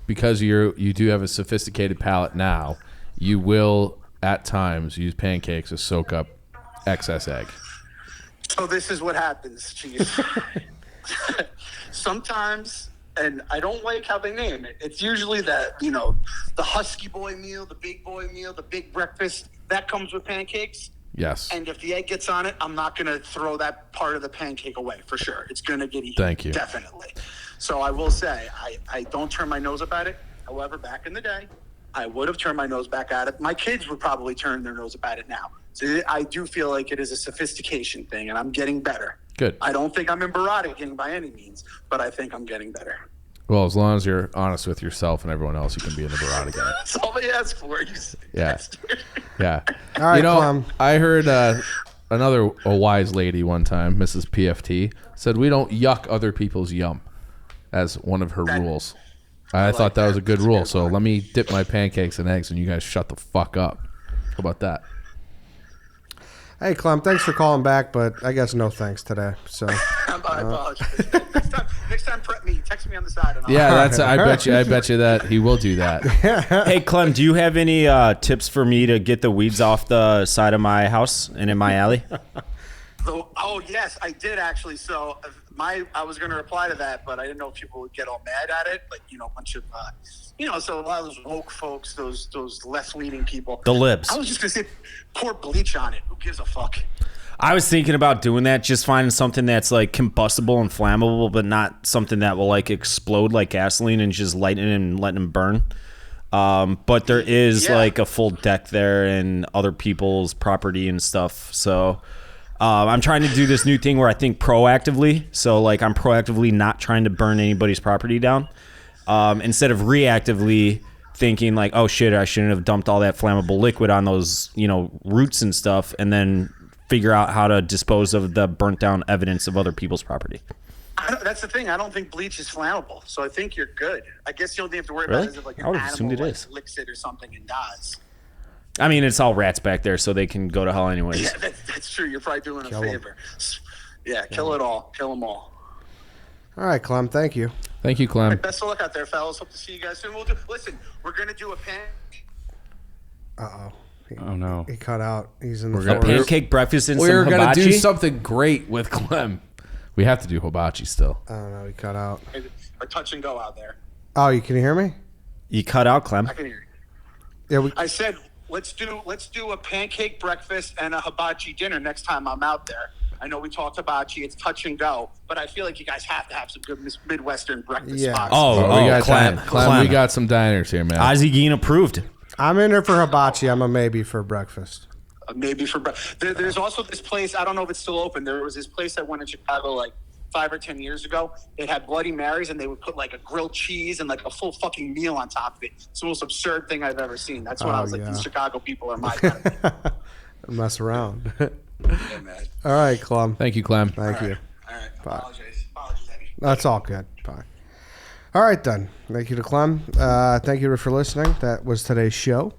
because you do have a sophisticated palate now, you will at times use pancakes to soak up excess egg. So this is what happens, Chief. Sometimes, and I don't like how they name it, it's usually that, the husky boy meal, the big boy meal, the big breakfast, that comes with pancakes. Yes. And if the egg gets on it, I'm not going to throw that part of the pancake away, for sure. It's going to get eaten. Thank you. Definitely. So I will say, I don't turn my nose up at it. However, back in the day, I would have turned my nose back at it. My kids would probably turn their nose up at it now. So I do feel like it is a sophistication thing, and I'm getting better. Good. I don't think I'm in Baradigan by any means, but I think I'm getting better. Well, as long as you're honest with yourself and everyone else, you can be in the barrage again. That's all they ask for. You Yeah. Yeah. All right, Clem. I heard a wise lady one time, Mrs. PFT, said we don't yuck other people's yum as one of her rules. I thought that was a good rule. So let me dip my pancakes in eggs and you guys shut the fuck up. How about that? Hey, Clem, thanks for calling back, but I guess no thanks today. So I apologize. Next time, prep me. Text me on the side. And I bet you that he will do that. Hey, Clem, do you have any tips for me to get the weeds off the side of my house and in my alley? Oh, yes, I did actually. So I was going to reply to that, but I didn't know if people would get all mad at it. But, a bunch of, so a lot of those woke folks, those left-leaning people. The libs. I was just going to say, pour bleach on it. Who gives a fuck? I was thinking about doing that, just finding something that's like combustible and flammable, but not something that will like explode like gasoline and just lighten it and letting them burn. But there is like a full deck there and other people's property and stuff. So I'm trying to do this new thing where I think proactively. So like I'm proactively not trying to burn anybody's property down instead of reactively thinking like, oh shit, I shouldn't have dumped all that flammable liquid on those, roots and stuff, and then figure out how to dispose of the burnt down evidence of other people's property. That's the thing. I don't think bleach is flammable, so I think you're good. I guess you only have to worry Really? about it if like an I would have assumed animal it like, is. licks it or something and dies. I mean, it's all rats back there, so they can go to hell anyways. Yeah, that's true. You're probably doing a favor. Yeah, kill it all. Kill them all. all right, Clem, thank you. Thank you, Clem. Best of luck out there, fellas. Hope to see you guys soon. Listen, we're going to do a Uh-oh. Oh, no. He cut out. He's in the We're forest. gonna- Pancake breakfast and We're some going to do hibachi? something great with Clem. We have to do hibachi still. I don't know. He cut out. a touch and go out there. Oh, you can hear me? You cut out, Clem. I can hear Yeah, you. I said let's do a pancake breakfast and a hibachi dinner next time I'm out there. I know we talked hibachi, it's touch and go, but I feel like you guys have to have some good Midwestern breakfast spots. We got Clem. Clem. We got some diners here, man. Ozzie Gein approved. I'm in there for hibachi. I'm a maybe for breakfast. Maybe for there's also this place, I don't know if it's still open. There was this place I went in Chicago like 5 or 10 years ago, it had Bloody Marys, and they would put like a grilled cheese and like a full fucking meal on top of it. It's the most absurd thing I've ever seen. That's when I was like, these Chicago people are my kind of people. Mess around. Yeah, man. All right, Clem. Thank you, Clem. Thank you. All right. Bye. Apologies, Eddie. That's all good. Bye. All right, then. Thank you to Clem. Thank you for listening. That was today's show.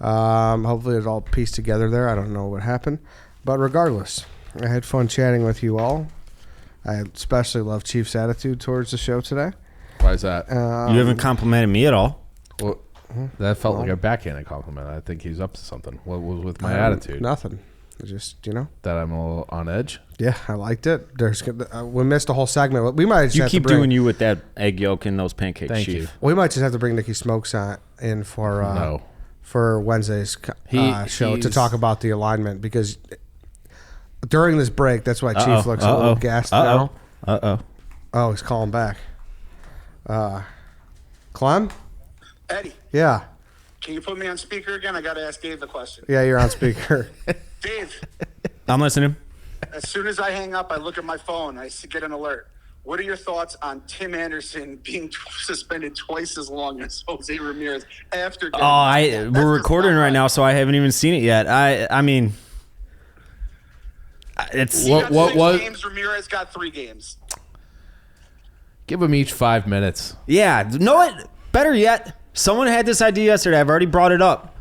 Hopefully it all pieced together there. I don't know what happened. But regardless, I had fun chatting with you all. I especially love Chief's attitude towards the show today. Why is that? You haven't complimented me at all. Well, that felt like a backhanded compliment. I think he's up to something. What was with my attitude? Nothing. Just, That I'm a little on edge? Yeah, I liked it. We missed a whole segment. We might just You have keep to bring, doing you with that egg yolk and those pancakes, Thank Chief. you. We might just have to bring Nikki Smokes in for Wednesday's show to talk about the alignment, because during this break, that's why Chief looks a little gassed now. Oh, he's calling back. Clem? Eddie, Yeah. can you put me on speaker again? I got to ask Dave the question. Yeah, you're on speaker. Dave, I'm listening. as soon as I hang up, I look at my phone. I get an alert. What are your thoughts on Tim Anderson being suspended twice as long as Jose Ramirez after? We're recording right now, so I haven't even seen it yet. I mean, it's He got 6 games. Ramirez got 3 games. Give them each 5 minutes. Yeah, know what? Better yet, someone had this idea yesterday. I've already brought it up.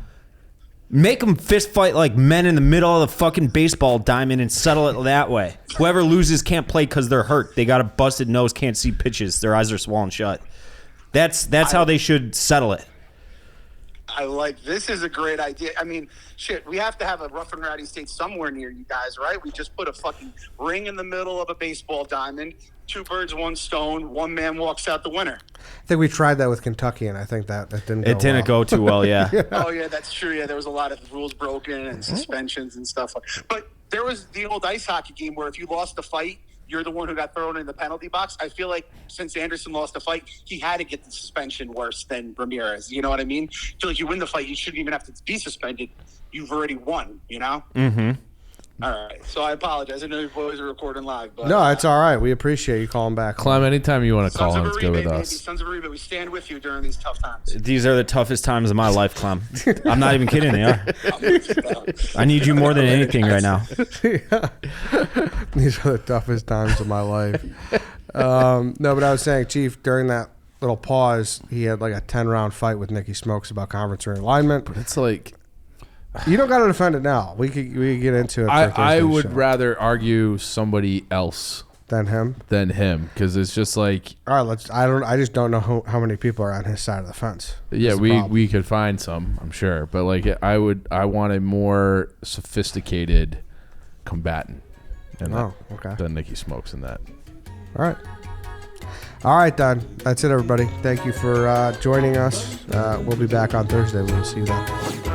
Make them fist fight like men in the middle of the fucking baseball diamond and settle it that way. Whoever loses can't play because they're hurt. They got a busted nose, can't see pitches. Their eyes are swollen shut. That's how they should settle it. This is a great idea. I mean, shit, we have to have a rough and rowdy state somewhere near you guys, right? We just put a fucking ring in the middle of a baseball diamond. 2 birds, 1 stone. 1 man walks out the winner. I think we tried that with Kentucky, and I think that didn't go It didn't go too well, yeah. Oh, yeah, that's true. Yeah, there was a lot of rules broken and suspensions and stuff. But there was the old ice hockey game where if you lost the fight, you're the one who got thrown in the penalty box. I feel like since Anderson lost the fight, he had to get the suspension worse than Ramirez. You know what I mean? I feel like you win the fight, you shouldn't even have to be suspended. You've already won, Mm-hmm. All right. So I apologize. I know you boys are recording live. But, No, it's all right. We appreciate you calling back. Clem, anytime you want to call Sons in, of it's good with Uribe, baby. us. Sons of Uribe, we stand with you during these tough times. These are the toughest times of my life, Clem. I'm not even kidding. They are. I need you more than anything right now. These are the toughest times of my life. No, but I was saying, Chief, during that little pause, he had like a 10-round fight with Nikki Smokes about conference realignment. But it's like, you don't got to defend it now. We could get into it. I would rather argue somebody else than him, because it's just like, all right, I just don't know how many people are on his side of the fence. Yeah, we could find some, I'm sure, but like I want a more sophisticated combatant than Nikki Smokes in that. All right, then. That's it, everybody. Thank you for joining us. We'll be back on Thursday. We'll see you then.